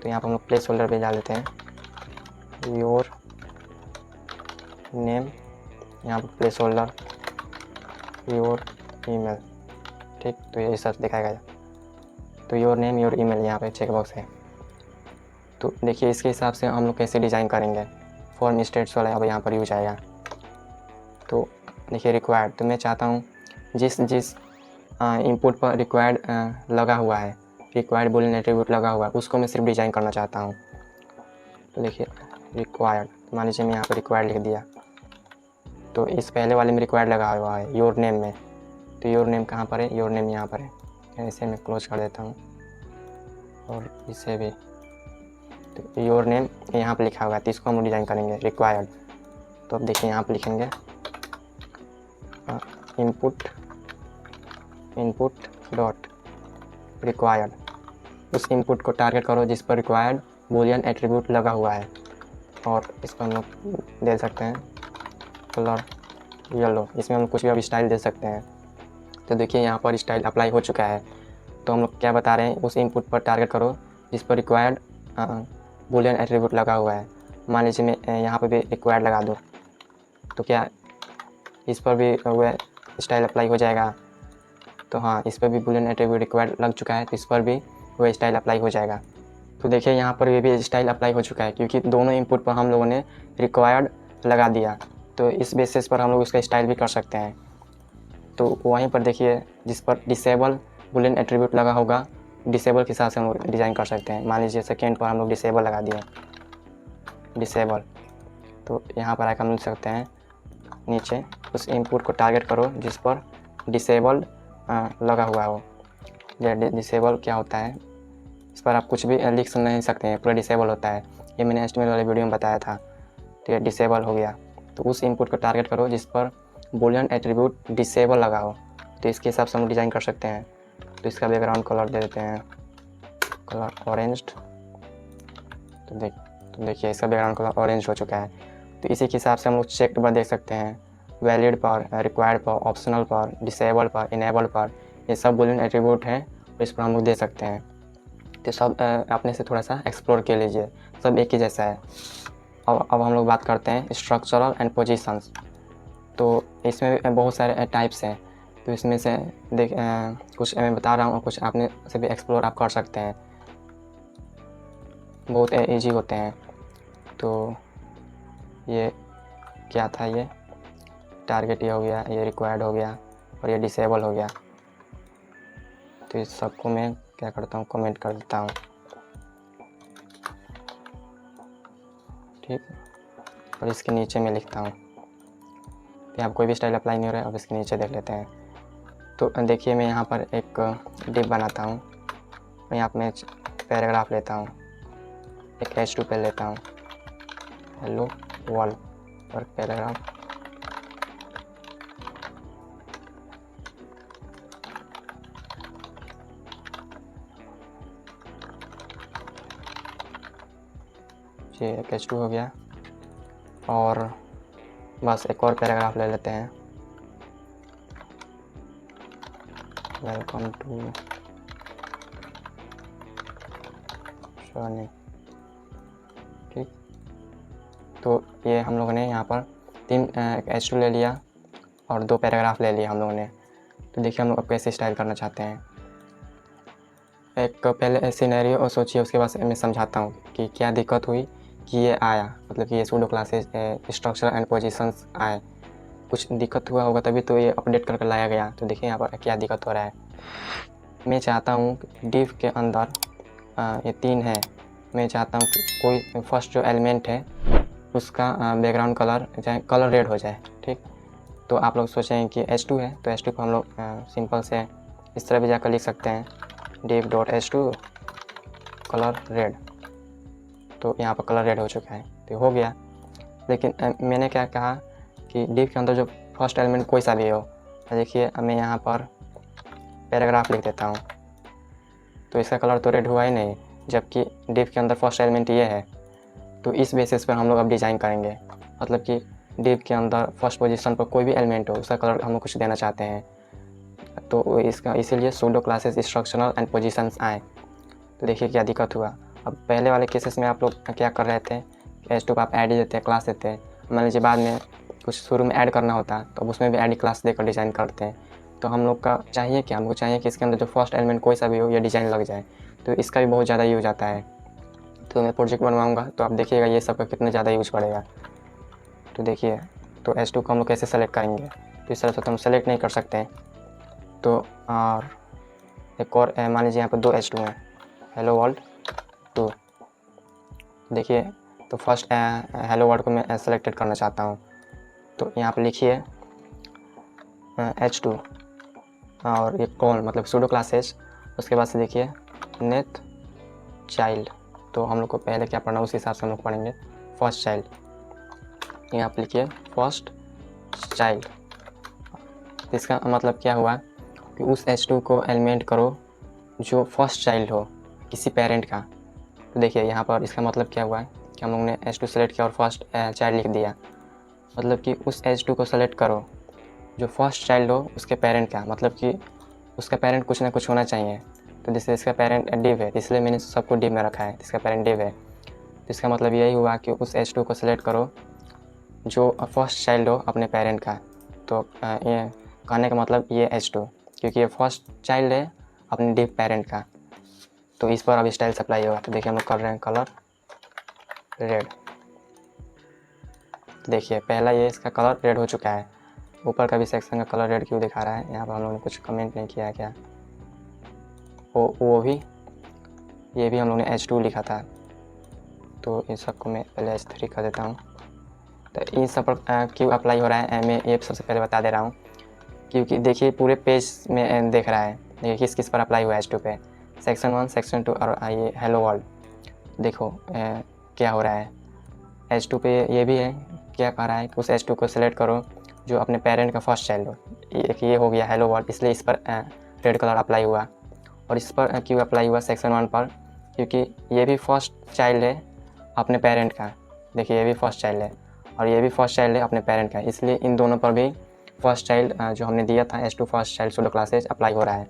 तो यहाँ पर हम लोग प्लेस होल्डर पे डाल देते हैं योर नेम, यहाँ पर प्लेस होल्डर योर ईमेल। ठीक, तो ये सब दिखाएगा। तो योर नेम योर ईमेल यहाँ पे चेक बॉक्स है। तो देखिए इसके हिसाब से हम लोग कैसे डिज़ाइन करेंगे, फॉर्म स्टेट्स वाला अब यहाँ पर यूज आएगा। तो देखिए रिक्वायर्ड, तो मैं चाहता हूँ जिस इनपुट पर रिक्वायर्ड लगा हुआ है, रिक्वायर्ड बूलियन एट्रीब्यूट लगा हुआ है, उसको मैं सिर्फ डिज़ाइन करना चाहता हूँ। तो देखिए रिक्वायर्ड, मान लीजिए मैं यहाँ पर रिक्वायर्ड लिख दिया, तो इस पहले वाले में रिक्वायर्ड लगा हुआ है योर नेम में। तो योर नेम कहाँ पर है, योर नेम यहाँ पर है। इसे मैं क्लोज कर देता हूँ और इसे भी। तो योर नेम यहाँ पर लिखा हुआ है, तो इसको हम डिज़ाइन करेंगे रिक्वायर्ड। तो अब देखिए यहाँ पर लिखेंगे इनपुट डॉट रिक्वायर्ड, उस इनपुट को टारगेट करो जिस पर रिक्वायर्ड बूलियन एट्रीब्यूट लगा हुआ है। और इस पर हम लोग दे सकते हैं कलर येलो, इसमें हम लोग कुछ भी अब स्टाइल दे सकते हैं। तो देखिए यहाँ पर स्टाइल अप्लाई हो चुका है। तो हम लोग क्या बता रहे हैं, उस इनपुट पर टारगेट करो जिस पर रिक्वायर्ड बूलियन एट्रीब्यूट लगा हुआ है। मान लीजिए मैं यहाँ पर भी रिक्वायर्ड लगा दूँ, तो क्या इस पर भी वह स्टाइल अप्लाई हो जाएगा। तो हाँ, इस पर भी बूलियन एट्रीब्यूट रिक्वायर्ड लग चुका है, तो इस पर भी वह स्टाइल अप्लाई हो जाएगा। तो देखिए यहाँ पर ये भी स्टाइल अप्लाई हो चुका है, क्योंकि दोनों इनपुट पर हम लोगों ने रिक्वायर्ड लगा दिया। तो इस बेसिस पर हम लोग इसका स्टाइल भी कर सकते हैं। तो वहीं पर देखिए जिस पर डिसेबल बूलियन एट्रीब्यूट लगा होगा, डिसेबल के हिसाब से हम लोग डिज़ाइन कर सकते हैं। मान लीजिए सेकेंड पर हम लोग डिसेबल लगा दिए, डिसेबल। तो यहाँ पर आकर हम लिख सकते हैं नीचे उस इनपुट को टारगेट करो जिस पर डिसेबल लगा हुआ हो। डिसेबल क्या होता है, इस पर आप कुछ भी लिख नहीं सकते हैं, पूरा डिसेबल होता है। ये मैंने एस्टिमेट वाले वीडियो में बताया था। तो ये डिसेबल हो गया, तो उस इनपुट को टारगेट करो जिस पर बूलियन एट्रीब्यूट डिसेबल लगा हो। तो इसके हिसाब से हम डिज़ाइन कर सकते हैं। तो इसका बैकग्राउंड कलर दे देते हैं कलर ऑरेंज। तो देखिए इसका बैकग्राउंड कलर ऑरेंज हो चुका है। तो इसी के हिसाब से हम लोग चेक पर देख सकते हैं, वैलिड पर, रिक्वायर्ड पर, ऑप्शनल पर, डिसेबल पर, इनेबल पर, ये सब बूलियन एट्रीब्यूट हैं, तो इस पर हम लोग दे सकते हैं। तो सब अपने से थोड़ा सा एक्सप्लोर कर लीजिए, सब एक ही जैसा है। अब हम लोग बात करते हैं स्ट्रक्चरल एंड पोजीशंस। तो इसमें बहुत सारे टाइप्स हैं, तो इसमें से कुछ मैं बता रहा हूँ और कुछ आपने से भी एक्सप्लोर आप कर सकते हैं। बहुत ईजी होते हैं। तो ये क्या था, ये टारगेट ये हो गया, ये रिक्वायर्ड हो गया और ये डिसेबल हो गया। तो इस सबको मैं क्या करता हूँ, कमेंट कर देता हूँ, ठीक। और इसके नीचे मैं लिखता हूँ। यहाँ कोई भी स्टाइल अप्लाई नहीं हो रहा है। अब इसके नीचे देख लेते हैं। तो देखिए मैं यहाँ पर एक डिव बनाता हूँ। यहाँ पर मैं पैराग्राफ लेता हूँ, एक H2 पे लेता हूँ, हेलो वर्ल्ड और पैराग्राफ। ये एक H2 हो गया। और बस एक और पैराग्राफ ले लेते हैं, वेलकम टू शर्नी, ठीक। तो ये हम लोगों ने यहाँ पर एक H2 ले लिया और 2 पैराग्राफ ले लिया हम लोगों ने। तो देखिए हम लोग अब कैसे स्टाइल करना चाहते हैं। एक पहले सिनेरियो और सोचिए, उसके बाद मैं समझाता हूँ कि क्या दिक्कत हुई कि ये आया, मतलब कि ये pseudo classes structure and positions आए। कुछ दिक्कत हुआ होगा तभी तो ये अपडेट करके लाया गया। तो देखिए यहाँ पर क्या दिक्कत हो रहा है। मैं चाहता हूँ डिव के अंदर ये 3 है, मैं चाहता हूँ कि कोई फर्स्ट जो एलिमेंट है उसका बैकग्राउंड कलर चाहे कलर रेड हो जाए, ठीक। तो आप लोग सोचें कि H2 है, तो H2 को हम लोग सिंपल से इस तरह भी जाकर लिख सकते हैं, div.h2 कलर रेड। तो यहाँ पर कलर रेड हो चुका है, तो हो गया। लेकिन मैंने क्या कहा कि डिव के अंदर जो फर्स्ट एलिमेंट कोई सा भी हो, देखिए मैं यहाँ पर पैराग्राफ लिख देता हूँ, तो इसका कलर तो रेड हुआ ही नहीं, जबकि डिव के अंदर फर्स्ट एलिमेंट ये है। तो इस बेसिस पर हम लोग अब डिज़ाइन करेंगे, मतलब कि डिव के अंदर फर्स्ट पोजीशन पर कोई भी एलिमेंट हो उसका कलर हम लोग कुछ देना चाहते हैं। तो इसका इसीलिए pseudo classes structural and positions आए। तो देखिए क्या दिक्कत हुआ। अब पहले वाले केसेस में आप लोग क्या कर रहे थे, H2 को आप ऐड ही देते हैं, क्लास देते हैं। मान लीजिए बाद में कुछ शुरू में ऐड करना होता तो अब उसमें भी ऐड क्लास देकर डिज़ाइन करते हैं। तो हम लोग का चाहिए क्या, हमको चाहिए कि इसके अंदर जो फर्स्ट एलिमेंट कोई सा भी हो या डिज़ाइन लग जाए। तो इसका भी बहुत ज़्यादा यूज आता है। तो मैं प्रोजेक्ट बनवाऊँगा तो आप देखिएगा ये सब का कितना ज़्यादा यूज पड़ेगा। तो देखिए, तो H2 को हम लोग कैसे सेलेक्ट करेंगे, तो इस तरह से तो हम सेलेक्ट नहीं कर सकते हैं। तो और एक और मान लीजिए यहाँ पर 2 H2 हैं, हेलो वर्ल्ड 2। देखिए तो फर्स्ट हेलो वर्ल्ड को मैं सेलेक्टेड करना चाहता हूँ। तो यहाँ पर लिखिए H2 और ये कौन, मतलब सूडो क्लासेस। उसके बाद से देखिए नेथ चाइल्ड। तो हम लोग को पहले क्या पढ़ना है उस हिसाब से हम लोग पढ़ेंगे। फर्स्ट चाइल्ड, यहाँ पर लिखिए फर्स्ट चाइल्ड। इसका मतलब क्या हुआ कि उस H2 को एलिमेंट करो जो फर्स्ट चाइल्ड हो किसी पेरेंट का। तो देखिए यहाँ पर इसका मतलब क्या हुआ है कि हम लोग ने H2 सेलेक्ट किया और फर्स्ट चाइल्ड लिख दिया। मतलब कि उस H2 को सेलेक्ट करो जो फर्स्ट चाइल्ड हो उसके पेरेंट का, मतलब कि उसका पेरेंट कुछ ना कुछ होना चाहिए। तो जैसे इसका पेरेंट डिव है, इसलिए मैंने सबको डिव में रखा है, इसका पेरेंट डिव है। तो इसका मतलब यही हुआ कि उस H2 को सेलेक्ट करो जो फर्स्ट चाइल्ड हो अपने पेरेंट का। तो ये कहने का मतलब ये H2, क्योंकि ये फर्स्ट चाइल्ड है अपने डिव पेरेंट का। तो इस पर अब स्टाइल सप्लाई होगा। तो देखिए हम लोग कर रहे हैं कलर रेड। देखिए पहला ये इसका कलर रेड हो चुका है। ऊपर का भी सेक्शन का कलर रेड क्यों दिखा रहा है, यहाँ पर हम लोगों ने कुछ कमेंट नहीं किया है क्या। वो भी, ये भी हम लोगों ने H2 लिखा था। तो इन सबको मैं पहले H3 कर देता हूँ। तो इन सब पर क्यों अप्लाई हो रहा है मैं ये सबसे पहले बता दे रहा हूँ, क्योंकि देखिए पूरे पेज में देख रहा है। देखिए किस किस पर अप्लाई हुआ है H2 पे, सेक्शन 1 सेक्शन 2 और ये हेलो वर्ल्ड। देखो क्या हो रहा है H2 पे ये भी है, क्या कह रहा है कि उस H2 को सिलेक्ट करो जो अपने पेरेंट का फर्स्ट चाइल्ड हो। ये हो गया हेलो वर्ल्ड, इसलिए इस पर रेड कलर अप्लाई हुआ। और इस पर क्यों अप्लाई हुआ सेक्शन 1 पर, क्योंकि ये भी फर्स्ट चाइल्ड है अपने पेरेंट का। देखिए ये भी फर्स्ट चाइल्ड है और ये भी फर्स्ट चाइल्ड है अपने पेरेंट का, इसलिए इन दोनों पर भी फर्स्ट चाइल्ड जो हमने दिया था H2 first child pseudo classes apply हो रहा है।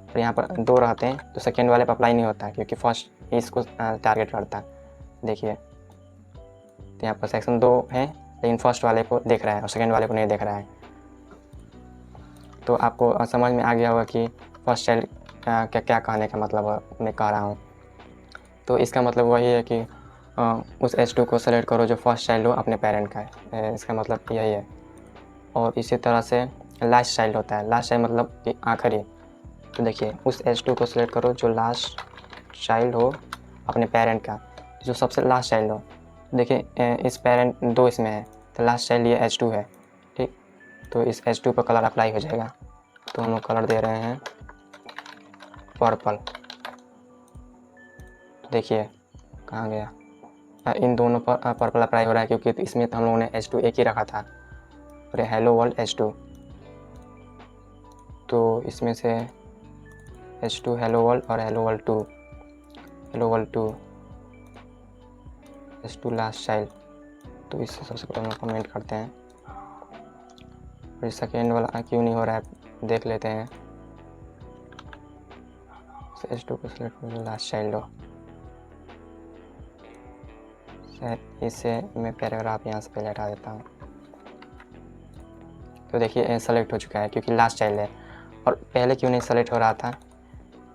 और यहाँ पर 2 रहते हैं तो सेकेंड वाले पर अप्लाई नहीं होता क्योंकि फर्स्ट इसको टारगेट करता है। देखिए तो यहाँ पर सेक्शन 2 है लेकिन फर्स्ट वाले को देख रहा है और सेकेंड वाले को नहीं देख रहा है। तो आपको समझ में आ गया होगा कि फर्स्ट चाइल्ड क्या क्या कहने का मतलब मैं कह रहा हूँ। तो इसका मतलब वही है कि उस H2 को सेलेक्ट करो जो फर्स्ट चाइल्ड हो अपने पेरेंट का है। इसका मतलब यही है। और इसी तरह से लास्ट चाइल्ड होता है, लास्ट चाइल्ड मतलब कि आखिरी। तो देखिए उस H2 को सेलेक्ट करो जो लास्ट चाइल्ड हो अपने पेरेंट का, जो सबसे लास्ट चाइल्ड हो। देखिए इस पेरेंट 2 इसमें है, तो लास्ट चाइल्ड ये H2 है, ठीक। तो इस H2 पर कलर अप्लाई हो जाएगा। तो हम लोग कलर दे रहे हैं पर्पल। देखिए कहाँ गया, इन दोनों पर पर्पल अप्लाई हो रहा है क्योंकि इसमें तो हम लोगों ने H2 एक ही रखा था, और हेलो वर्ल्ड H2। तो इसमें से H2 हेलो वर्ल्ड और hello world 2, hello world 2, H2 last child. तो इससे सबसे पहले हम कमेंट करते हैं। फिर सेकेंड वाला क्यों नहीं हो रहा है देख लेते हैं। H2 को सिलेक्ट करो, लास्ट चाइल्ड हो। शायद इससे मैं पैराग्राफ यहाँ से पहले हटा देता हूँ। तो देखिए सेलेक्ट हो चुका है क्योंकि लास्ट चाइल्ड है। और पहले क्यों नहीं सेलेक्ट हो रहा था,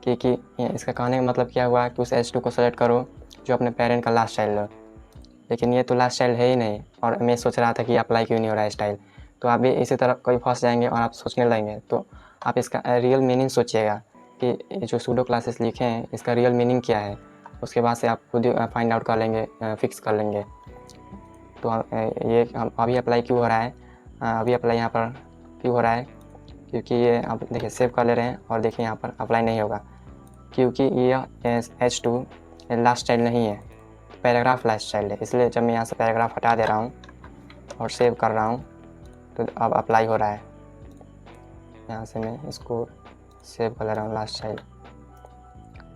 क्योंकि इसका कहने का मतलब क्या हुआ कि उस H2 को सेलेक्ट करो जो अपने पेरेंट का लास्ट चाइल्ड हो। लेकिन ये तो लास्ट चाइल्ड है ही नहीं, और मैं सोच रहा था कि अप्लाई क्यों नहीं हो रहा है स्टाइल। तो आप भी इसी तरह कोई फंस जाएंगे और आप सोचने लगेंगे। तो आप इसका रियल मीनिंग सोचिएगा कि जो सूडो क्लासेस लिखे हैं इसका रियल मीनिंग क्या है। उसके बाद से आप खुद फाइंड आउट कर लेंगे, फिक्स कर लेंगे। तो ये अभी अप्लाई क्यों हो रहा है, अभी अप्लाई यहाँ पर क्यों हो रहा है, क्योंकि ये आप देखिए सेव कर ले रहे हैं और देखिए यहाँ पर अप्लाई नहीं होगा क्योंकि ये H2 लास्ट चाइल्ड नहीं है, पैराग्राफ लास्ट चाइल्ड है। इसलिए जब मैं यहाँ से पैराग्राफ हटा दे रहा हूँ और सेव कर रहा हूँ तो अब अप्लाई हो रहा है। यहाँ से मैं इसको सेव कर ले रहा हूँ लास्ट चाइल्ड,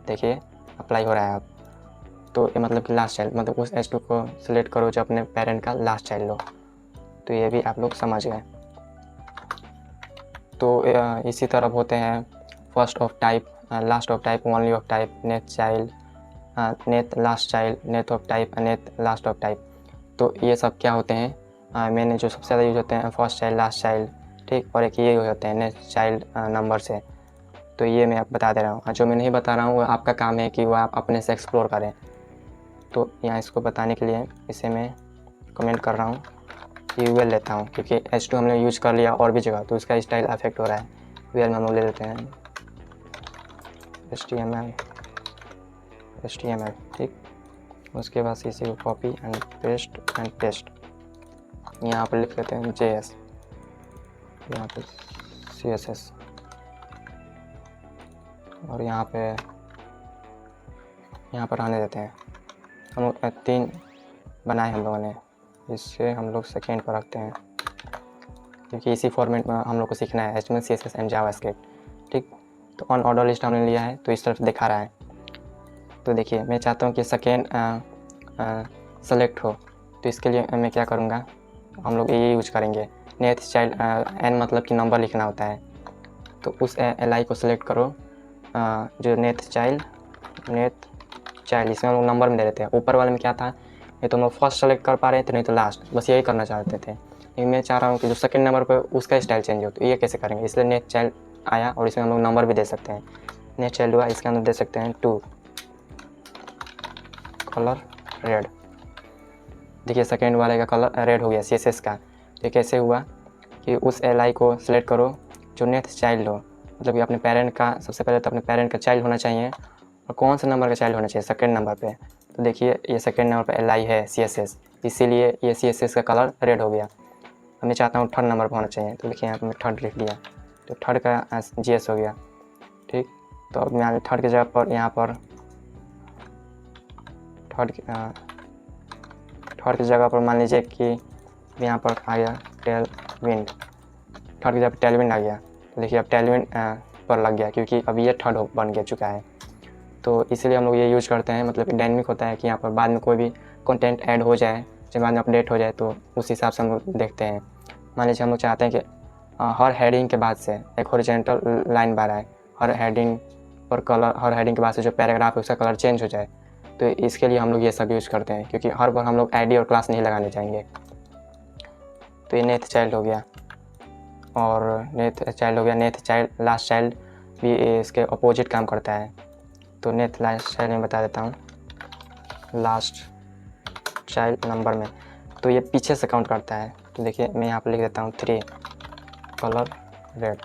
देखिए अप्लाई हो रहा है अब। तो ये मतलब कि लास्ट चाइल्ड मतलब उस H2 को सिलेक्ट करो जो अपने पेरेंट का लास्ट चाइल्ड हो। तो ये भी आप लोग समझ गए। तो इसी तरह होते हैं first of type, last of type, only of type, nth child, nth last child, nth of type, nth last of type. तो ये सब क्या होते हैं, मैंने जो सबसे ज़्यादा यूज होते हैं फर्स्ट चाइल्ड, लास्ट चाइल्ड, ठीक। और एक ये यूज होते हैं नेक्स्ट चाइल्ड नंबर से। तो ये मैं आप बता दे रहा हूँ, जो मैं नहीं बता रहा हूँ वो आपका काम है कि वो आप अपने से एक्सप्लोर करें। तो यहाँ इसको बताने के लिए इसे मैं कमेंट कर रहा हूँ, यूएल लेता हूँ क्योंकि H2 हमने यूज कर लिया और भी जगह, तो इसका स्टाइल अफेक्ट हो रहा है। यूएल में हम लोग ले लेते हैं HTML, ठीक। उसके बाद इसी को कॉपी एंड पेस्ट यहाँ पर लिख लेते हैं JS, यहाँ पे CSS, और यहाँ पर आने देते हैं। हम लोग 3 बनाए हम लोगों ने, इससे हम लोग सेकेंड पर रखते हैं क्योंकि इसी फॉर्मेट में हम लोग को सीखना है HTML, CSS एंड जावास्क्रिप्ट, ठीक। तो ऑन ऑर्डर लिस्ट हमने लिया है तो इस तरफ दिखा रहा है। तो देखिए मैं चाहता हूँ कि सेकेंड सेलेक्ट हो, तो इसके लिए मैं क्या करूँगा, हम लोग ये यूज करेंगे नेथ चाइल्ड, n मतलब कि नंबर लिखना होता है। तो उस li को सिलेक्ट करो जो नेथ चाइल्ड, इसमें हम लोग नंबर में दे देते हैं। ऊपर वाले में क्या था, ये तो हम लोग फर्स्ट सेलेक्ट कर पा रहे थे, नहीं तो लास्ट, बस यही करना चाहते थे। लेकिन मैं चाह रहा हूँ कि जो सेकंड नंबर पर उसका स्टाइल चेंज हो, तो ये कैसे करेंगे, इसलिए नेथ चाइल्ड आया और इसमें हम लोग नंबर भी दे सकते हैं। नेथ चाइल्ड हुआ, इसके अंदर दे सकते हैं 2, कलर रेड। देखिए सेकेंड वाले का कलर रेड हो गया CSS का। तो कैसे हुआ कि उस li को सिलेक्ट करो जो नेथ चाइल्ड हो, मतलब कि अपने पेरेंट का, सबसे पहले तो अपने पेरेंट का चाइल्ड होना चाहिए, और कौन से नंबर का चाइल्ड होना चाहिए, सेकंड नंबर पे। तो देखिए ये सेकंड नंबर पे li है CSS, इसीलिए ये CSS का कलर रेड हो गया। अब मैं चाहता हूँ थर्ड नंबर पर होना चाहिए, तो देखिए यहाँ पर मैं थर्ड लिख दिया, तो थर्ड का GS हो गया, ठीक। तो अब मैं थर्ड की जगह पर यहाँ पर थर्ड की जगह पर मान लीजिए कि यहाँ पर आ गया टेलविंड, थर्ड की जगह पर टेलविंड आ गया। तो देखिए अब टेलविंड पर लग गया क्योंकि अब ये थर्ड बन गया चुका है। तो इसीलिए हम लोग ये यूज करते हैं, मतलब डायनेमिक होता है कि यहाँ पर बाद में कोई भी कंटेंट ऐड हो जाए, जब बाद में अपडेट हो जाए तो उस हिसाब से हम लोग देखते हैं। मान लीजिए हम लोग चाहते हैं कि हर हेडिंग के बाद से एक हॉरिजॉन्टल लाइन बार आए, हर हेडिंग पर कलर, हर हेडिंग के बाद से जो पैराग्राफ है उसका कलर चेंज हो जाए। तो इसके लिए हम लोग ये सब यूज़ करते हैं क्योंकि हर बार हम लोग आईडी और क्लास नहीं लगाने चाहेंगे। तो ये नेथ चाइल्ड हो गया, और नेथ चाइल्ड हो गया। नेथ चाइल्ड लास्ट चाइल्ड भी इसके अपोजिट काम करता है। तो नेथ लास्ट चाइल्ड में बता देता हूँ, लास्ट चाइल्ड नंबर में, तो ये पीछे से काउंट करता है। तो देखिए मैं यहाँ पर लिख देता हूँ 3 कलर रेड।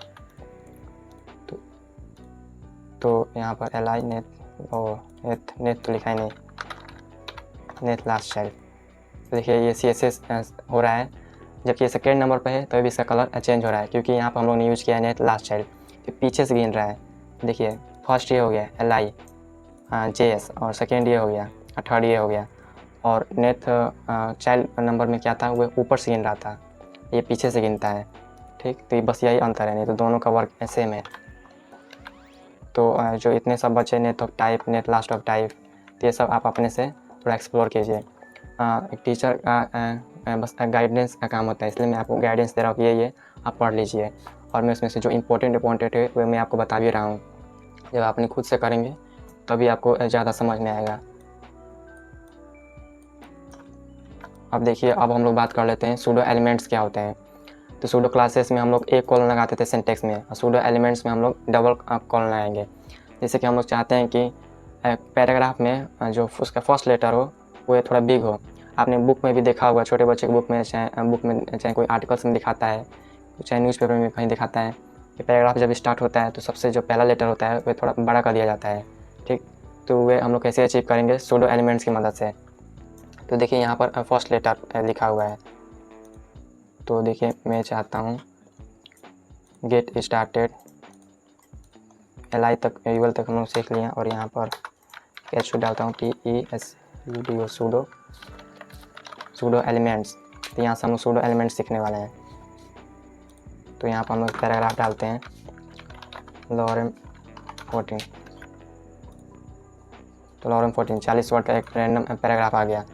तो यहाँ पर LI नेथ और नेथ तो लिखा ही नहीं, नेथ लास्ट चाइल्ड। तो देखिए ये CSS हो रहा है, जबकि ये सेकेंड नंबर पे है तो भी इसका कलर चेंज हो रहा है, क्योंकि यहाँ पर हम लोग ने यूज़ किया है नेथ लास्ट चाइल्ड। तो पीछे से गिन रहा है। देखिए फर्स्ट ये हो गया LI JS, और सेकेंड ये हो गया, थर्ड ये हो गया, और नेथ चाइल्ड नंबर में क्या था, वो ऊपर से गिन रहा था, ये पीछे से गिनता है। ठीक, तो ये बस यही अंतर है, नहीं तो दोनों का वर्क सेम है। तो जो इतने सब बचे, nth of type, nth last of type, तो ये सब आप अपने से थोड़ा एक्सप्लोर कीजिए। एक टीचर का बस गाइडेंस का काम होता है, इसलिए मैं आपको गाइडेंस दे रहा हूँ कि ये आप पढ़ लीजिए, और मैं उसमें से जो इम्पोर्टेंट है वो मैं आपको बता भी रहा हूँ। जब आपने खुद से करेंगे तभी आपको ज़्यादा समझ में आएगा। अब देखिए, अब हम लोग बात कर लेते हैं सूडो एलिमेंट्स क्या होते हैं। तो सूडो क्लासेस में हम लोग एक कॉलन लगाते थे सिंटेक्स में, और सूडो एलिमेंट्स में हम लोग डबल कॉलन लगाएंगे। जैसे कि हम लोग चाहते हैं कि पैराग्राफ में जो उसका फर्स्ट लेटर हो वो थोड़ा बिग हो। आपने बुक में भी देखा होगा, छोटे बच्चे की बुक में चाहे कोई आर्टिकल्स में दिखाता है, चाहे न्यूज़पेपर में कहीं दिखाता है कि पैराग्राफ जब स्टार्ट होता है तो सबसे जो पहला लेटर होता है वो थोड़ा बड़ा कर दिया जाता है। ठीक, तो वे हम लोग कैसे अचीव करेंगे, सूडो एलिमेंट्स की मदद से। तो देखिए यहाँ पर फर्स्ट लेटर लिखा हुआ है, तो देखिए मैं चाहता हूँ गेट स्टार्टेड, LI तक यूएल तक हम लोग सीख लिए, और यहाँ पर HU डालता हूँ TESUDO सूडो एलिमेंट्स। तो यहाँ से हम लोग सूडो एलिमेंट्स सीखने वाले हैं। तो यहाँ पर हम लोग पैराग्राफ डालते हैं, लॉरेम 14, तो लॉरेम 14 40 वर्ड का एक रैंडम पैराग्राफ आ गया।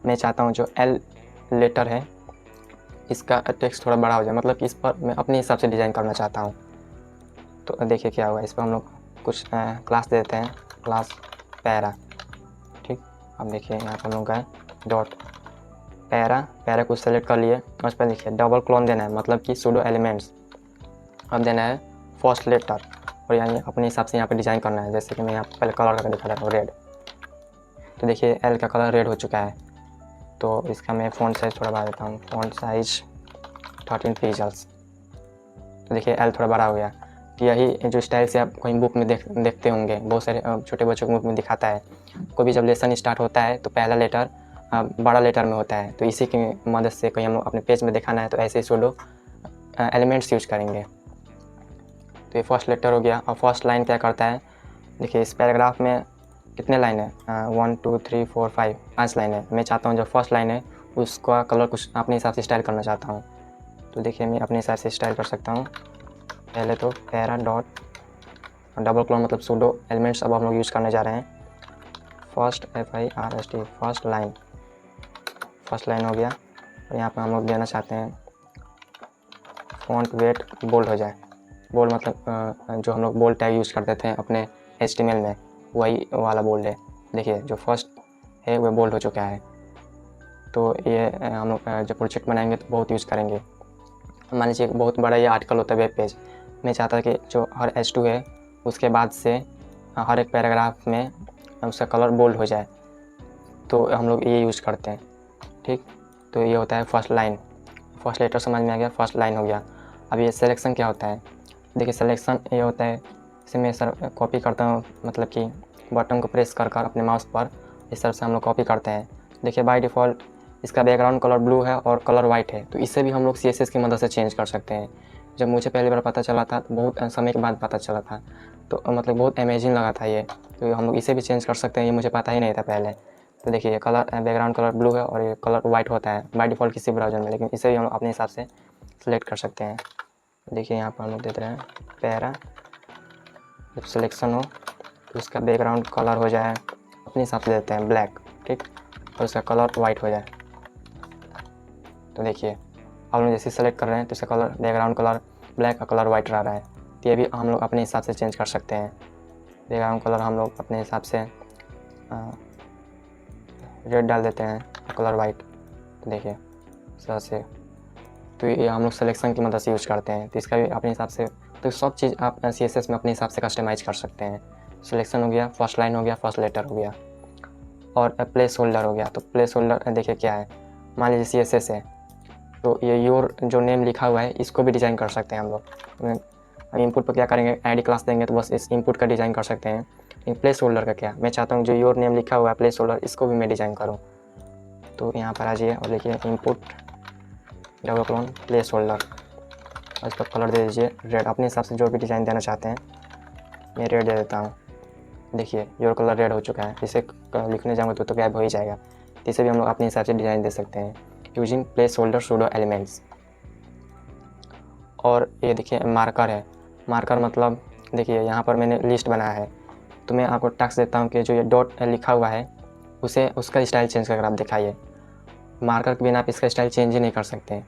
मैं चाहता हूँ जो L लेटर है इसका टेक्स्ट थोड़ा बड़ा हो जाए, मतलब कि इस पर मैं अपने हिसाब से डिज़ाइन करना चाहता हूँ। तो देखिए क्या हुआ, इस पर हम लोग कुछ क्लास दे देते हैं, क्लास पैरा। ठीक, अब देखिए यहाँ पर हम लोग गए डॉट पैरा को सेलेक्ट कर लिए, उस पर देखिए डबल क्लोन देना है, मतलब कि सूडो एलिमेंट्स। अब देना है फर्स्ट लेटर, और यहाँ अपने हिसाब से यहाँ पे डिज़ाइन करना है। जैसे कि मैं यहाँ पहले कलर का दिखा रहा हूँ रेड, तो देखिए L का कलर रेड हो चुका है। तो इसका मैं फ़ॉन्ट साइज़ थोड़ा बढ़ा देता हूँ, फ़ॉन्ट साइज 13 पिक्सेल्स। तो देखिए L थोड़ा बड़ा हो गया। तो यही जो स्टाइल से आप कहीं बुक में देखते होंगे, बहुत सारे छोटे बच्चों को बुक में दिखाता है, कोई भी जब लेसन स्टार्ट होता है तो पहला लेटर बड़ा लेटर में होता है। तो इसी की मदद से कहीं हम लोग अपने पेज में दिखाना है तो ऐसे ही सूडो एलिमेंट्स यूज करेंगे। तो ये फर्स्ट लेटर हो गया। और फर्स्ट लाइन क्या करता है, देखिए इस पैराग्राफ में कितने लाइन है, 1 2 3 4 5 5 लाइन है। मैं चाहता हूँ जो फर्स्ट लाइन है उसका कलर कुछ अपने हिसाब से स्टाइल करना चाहता हूँ। तो देखिए मैं अपने हिसाब से स्टाइल कर सकता हूँ। पहले तो पैरा डॉट डबल क्लोन मतलब सूडो एलिमेंट्स अब हम लोग यूज़ करने जा रहे हैं। फर्स्ट FIRST फर्स्ट लाइन हो गया। और यहाँ पर हम लोग देना चाहते हैं फ़ॉन्ट वेट बोल्ड हो जाए। बोल्ड मतलब जो हम लोग बोल्ड टैग यूज़ करते थे अपने HTML में, वही वाला बोल्ड है। देखिए जो फर्स्ट है वो बोल्ड हो चुका है। तो ये हम लोग जब प्रोजेक्ट बनाएंगे तो बहुत यूज़ करेंगे। मान लीजिए बहुत बड़ा ये आर्टिकल होता है वेब पेज, मैं चाहता कि जो हर H2 है उसके बाद से हर एक पैराग्राफ में उसका कलर बोल्ड हो जाए, तो हम लोग ये यूज़ करते हैं। ठीक, तो ये होता है फर्स्ट लाइन। फर्स्ट लेटर समझ में आ गया, फर्स्ट लाइन हो गया। अब ये सिलेक्शन क्या होता है, देखिए सिलेक्शन ये होता है, इसे मैं सर कॉपी करता हूँ, मतलब कि बटन को प्रेस कर अपने माउस पर इस तरह से हम लोग कॉपी करते हैं। देखिए बाय डिफ़ॉल्ट इसका बैकग्राउंड कलर ब्लू है और कलर वाइट है, तो इसे भी हम लोग CSS की मदद से चेंज कर सकते हैं। जब मुझे पहली बार पता चला था, बहुत समय के बाद पता चला था, तो मतलब बहुत अमेजिंग लगा था ये। तो हम लोग इसे भी चेंज कर सकते हैं, ये मुझे पता ही नहीं था पहले। तो देखिए ये कलर बैकग्राउंड कलर ब्लू है और ये कलर वाइट होता है बाय डिफ़ॉल्ट किसी ब्राउज़र में, लेकिन इसे भी हम लोग अपने हिसाब से सिलेक्ट कर सकते हैं। देखिए यहाँ पर हम लोग देते हैं पैरा, जब सिलेक्शन हो तो उसका बैकग्राउंड कलर हो जाए अपने हिसाब से देते हैं ब्लैक, ठीक, और उसका कलर वाइट हो जाए। तो देखिए अब हम जैसे सेलेक्ट कर रहे हैं तो इसका कलर बैकग्राउंड कलर ब्लैक और कलर वाइट रह रहा है। तो ये भी हम लोग अपने हिसाब से चेंज कर सकते हैं। बैकग्राउंड कलर हम लोग अपने हिसाब से रेड डाल देते हैं, कलर वाइट। तो देखिए इस तरह से, तो ये हम लोग सिलेक्शन की मदद से यूज़ करते हैं। तो इसका भी अपने हिसाब से, तो सब चीज़ आप CSS में अपने हिसाब से कस्टमाइज़ कर सकते हैं। सिलेक्शन हो गया, फर्स्ट लाइन हो गया, फर्स्ट लेटर हो गया। और प्लेस होल्डर हो गया। तो प्लेस होल्डर देखिए क्या है, मान लीजिए CSS है, तो ये योर जो नेम लिखा हुआ है इसको भी डिज़ाइन कर सकते हैं हम लोग। इनपुट पर क्या करेंगे, ID क्लास देंगे तो बस इस इनपुट का डिज़ाइन कर सकते हैं। इन प्लेस होल्डर का क्या, मैं चाहता हूँ जो योर नेम लिखा हुआ है प्लेस होल्डर, इसको भी मैं डिज़ाइन करूँ। तो यहाँ पर आ जाइए और देखिए input double clone place holder, और इसका कलर दे दीजिए रेड। अपने हिसाब से जो भी डिज़ाइन देना चाहते हैं, मैं रेड दे देता हूँ। देखिए योर कलर रेड हो चुका है। इसे लिखने जाऊँगा तो गायब हो ही जाएगा। तो इसे भी हम लोग अपने हिसाब से डिज़ाइन दे सकते हैं using place holder pseudo elements. और ये देखिए मार्कर है। मार्कर मतलब देखिए यहाँ पर मैंने लिस्ट बनाया है, तो मैं आपको टास्क देता हूँ कि जो ये डॉट लिखा हुआ है उसे उसका स्टाइल चेंज करके आप दिखाइए। मार्कर के बिना आप इसका स्टाइल चेंज ही नहीं कर सकते।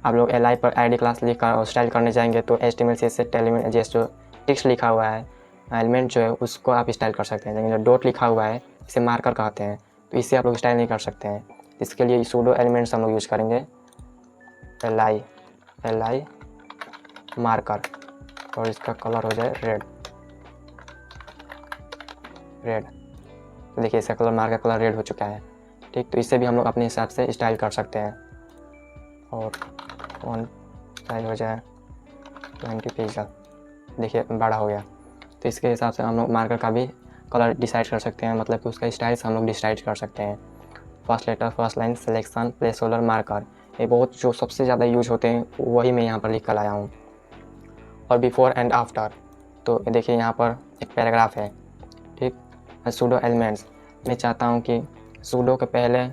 आप लोग li पर ID क्लास लिख कर और स्टाइल करने जाएंगे तो HTML CSS एलिमेंट जैसे जो टेक्स्ट लिखा हुआ है एलिमेंट जो है उसको आप स्टाइल कर सकते हैं, लेकिन जो डॉट लिखा हुआ है इसे मार्कर कहते हैं, तो इससे आप लोग स्टाइल नहीं कर सकते हैं। इसके लिए सूडो एलिमेंट्स हम लोग यूज़ करेंगे li मार्कर, और इसका कलर हो जाए रेड। तो देखिए इसका कलर मार्कर कलर रेड हो चुका है। ठीक, तो इससे भी हम लोग अपने हिसाब से स्टाइल कर सकते हैं। और फ़ॉन्ट स्टाइल हो जाए 20 पिक्सल, देखिए बड़ा हो गया। तो इसके हिसाब से हम लोग मार्कर का भी कलर डिसाइड कर सकते हैं, मतलब कि उसका स्टाइल हम लोग डिसाइड कर सकते हैं। First letter, first line, selection, placeholder, marker, ये बहुत जो सबसे ज़्यादा यूज होते हैं वही मैं यहाँ पर लिख कर लाया हूँ। और बिफोर एंड आफ्टर, तो देखिए यहाँ पर एक पैराग्राफ है। ठीक, सूडो एलिमेंट्स, मैं चाहता हूँ कि सूडो के पहले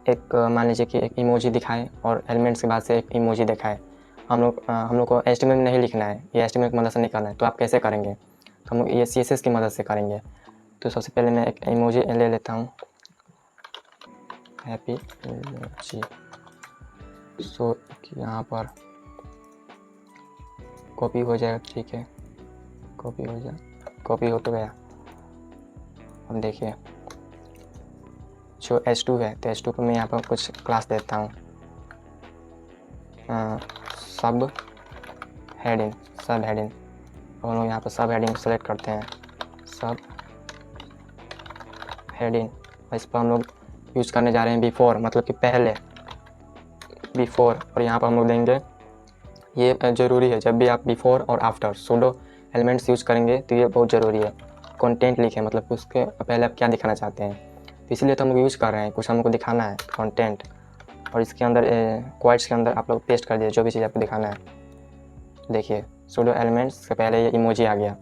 एक मान लीजिए कि एक इमोजी दिखाए और एलिमेंट्स के बाद से एक इमोजी दिखाए। हम लोग को HTML में नहीं लिखना है, ये HTML की मदद से नहीं करना है। तो आप कैसे करेंगे, तो हम लोग ये CSS की मदद से करेंगे। तो सबसे पहले मैं एक इमोजी ले लेता हूँ, हैप्पी इमोजी। सो यहाँ पर कॉपी हो जाएगा, ठीक है, कॉपी हो जाए, कॉपी हो तो गया। अब देखिए जो H2 है, तो H2 को मैं यहाँ पर कुछ क्लास देता हूँ, सब हेडिंग। और हम लोग यहाँ पर सब हेडिंग सेलेक्ट करते हैं, सब हेडिंग। इस पर हम लोग यूज़ करने जा रहे हैं बिफोर, मतलब कि पहले, बिफोर। और यहाँ पर हम लोग देंगे, ये ज़रूरी है जब भी आप बिफोर और आफ्टर सूडो एलिमेंट्स यूज़ करेंगे तो ये बहुत ज़रूरी है। कंटेंट लिखें, मतलब कि उसके पहले आप क्या दिखाना चाहते हैं, तो इसीलिए तो हम लोग यूज़ कर रहे हैं, कुछ हमको दिखाना है कंटेंट। और इसके अंदर क्वाइट्स के अंदर आप लोग पेस्ट कर दिए जो भी चीज़ आपको दिखाना है। देखिए सूडो एलिमेंट्स से पहले ये इमोजी आ गया।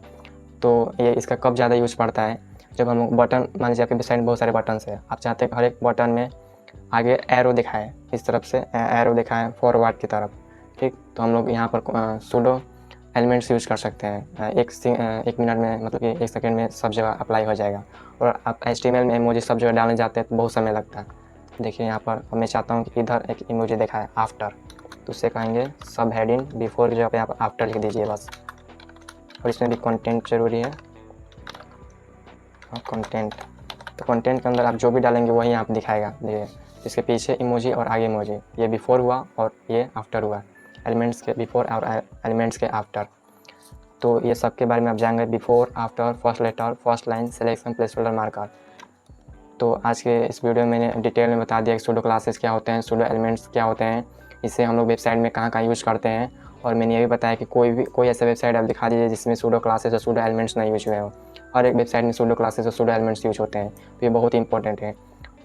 तो ये इसका कब ज़्यादा यूज़ पड़ता है, जब हम लोग बटन, मान लीजिए आपके वेबसाइट में बहुत सारे बटन्स हैं, आप चाहते हैं हर एक बटन में आगे एरो दिखाएं, इस तरफ से एरो दिखाएं फॉरवर्ड की तरफ। ठीक, तो हम लोग यहाँ पर सूडो एलिमेंट्स यूज़ कर सकते हैं। एक मिनट में, मतलब कि 1 सेकेंड में सब जगह अप्लाई हो जाएगा। और आप HTML में इमोजी सब जगह डालने जाते हैं तो बहुत समय लगता है। देखिए यहाँ पर मैं चाहता हूँ कि इधर एक इमोजी दिखाए आफ्टर, तो उससे कहेंगे सब हेडिंग बिफोर की जगह पे आप आफ्टर लिख दीजिए बस। और इसमें भी कंटेंट ज़रूरी है, कंटेंट। तो कंटेंट के अंदर आप जो भी डालेंगे वही आप दिखाएगा। देखिए इसके पीछे इमोजी और आगे इमोजी, ये बिफोर हुआ और ये आफ्टर हुआ, एलिमेंट्स के बिफोर और एलिमेंट्स के आफ्टर। तो ये सब के बारे में आप जानेंगे, before, after, first letter, first line, selection, placeholder, marker. तो आज के इस वीडियो में मैंने डिटेल में बता दिया कि सूडो क्लासेस क्या होते हैं, सूडो एलिमेंट्स क्या होते हैं, इसे हम लोग वेबसाइट में कहाँ यूज़ करते हैं। और मैंने ये भी बताया कि कोई ऐसा वेबसाइट आप दिखा दीजिए जिसमें सूडो क्लासेस और सूडो एलिमेंट्स नहीं यूज हुए हो। हर एक वेबसाइट में सूडो क्लासेस और सूडो एलिमेंट्स यूज होते हैं, तो ये बहुत ही इंपॉर्टेंट है।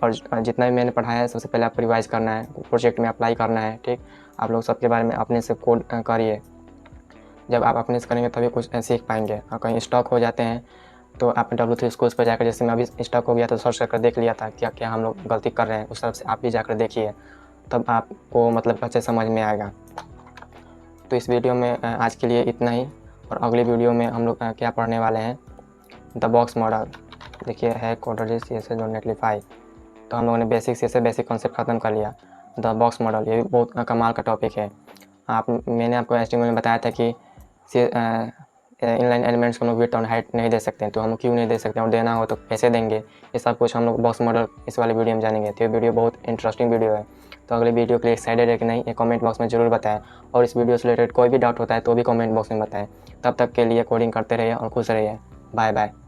और जितना भी मैंने पढ़ाया है सबसे पहले आपको रिवाइज करना है, प्रोजेक्ट में अप्लाई करना है। ठीक, आप लोग सबके बारे में अपने से कोड करिए, जब आप अपने से करेंगे तभी कुछ सीख पाएंगे। और कहीं स्टॉक हो जाते हैं तो आप W3 स्कूल्स पर जाकर, जैसे मैं अभी स्टॉक हो गया तो सर्च कर देख लिया था क्या क्या हम लोग गलती कर रहे हैं, उस तरफ से आप भी जाकर देखिए, तब आपको मतलब अच्छे समझ में आएगा। तो इस वीडियो में आज के लिए इतना ही, और अगले वीडियो में हम लोग क्या पढ़ने वाले हैं, द बॉक्स मॉडल। देखिए है कोडर्जी CSS.NET 5, तो हम लोगों ने बेसिक CSS बेसिक कॉन्सेप्ट ख़त्म कर लिया। द बॉक्स मॉडल ये भी बहुत कमाल का टॉपिक है। मैंने आपको HTML में बताया था कि इनलाइन एलिमेंट्स को हम लोग विड्थ और हाइट नहीं दे सकते हैं, तो हम लोग क्यों नहीं दे सकते, और देना हो तो कैसे देंगे, ये सब कुछ हम लोग बॉक्स मॉडल इस वाले वीडियो में जानेंगे। तो ये वीडियो बहुत इंटरेस्टिंग वीडियो है, तो अगले वीडियो के लिए एक्साइटेड है कि नहीं, ये कमेंट बॉक्स में ज़रूर बताएं। और इस वीडियो से रिलेटेड कोई भी डाउट होता है तो भी कमेंट बॉक्स में बताएं। तब तक के लिए कोडिंग करते रहिए और खुश रहिए। Bye bye.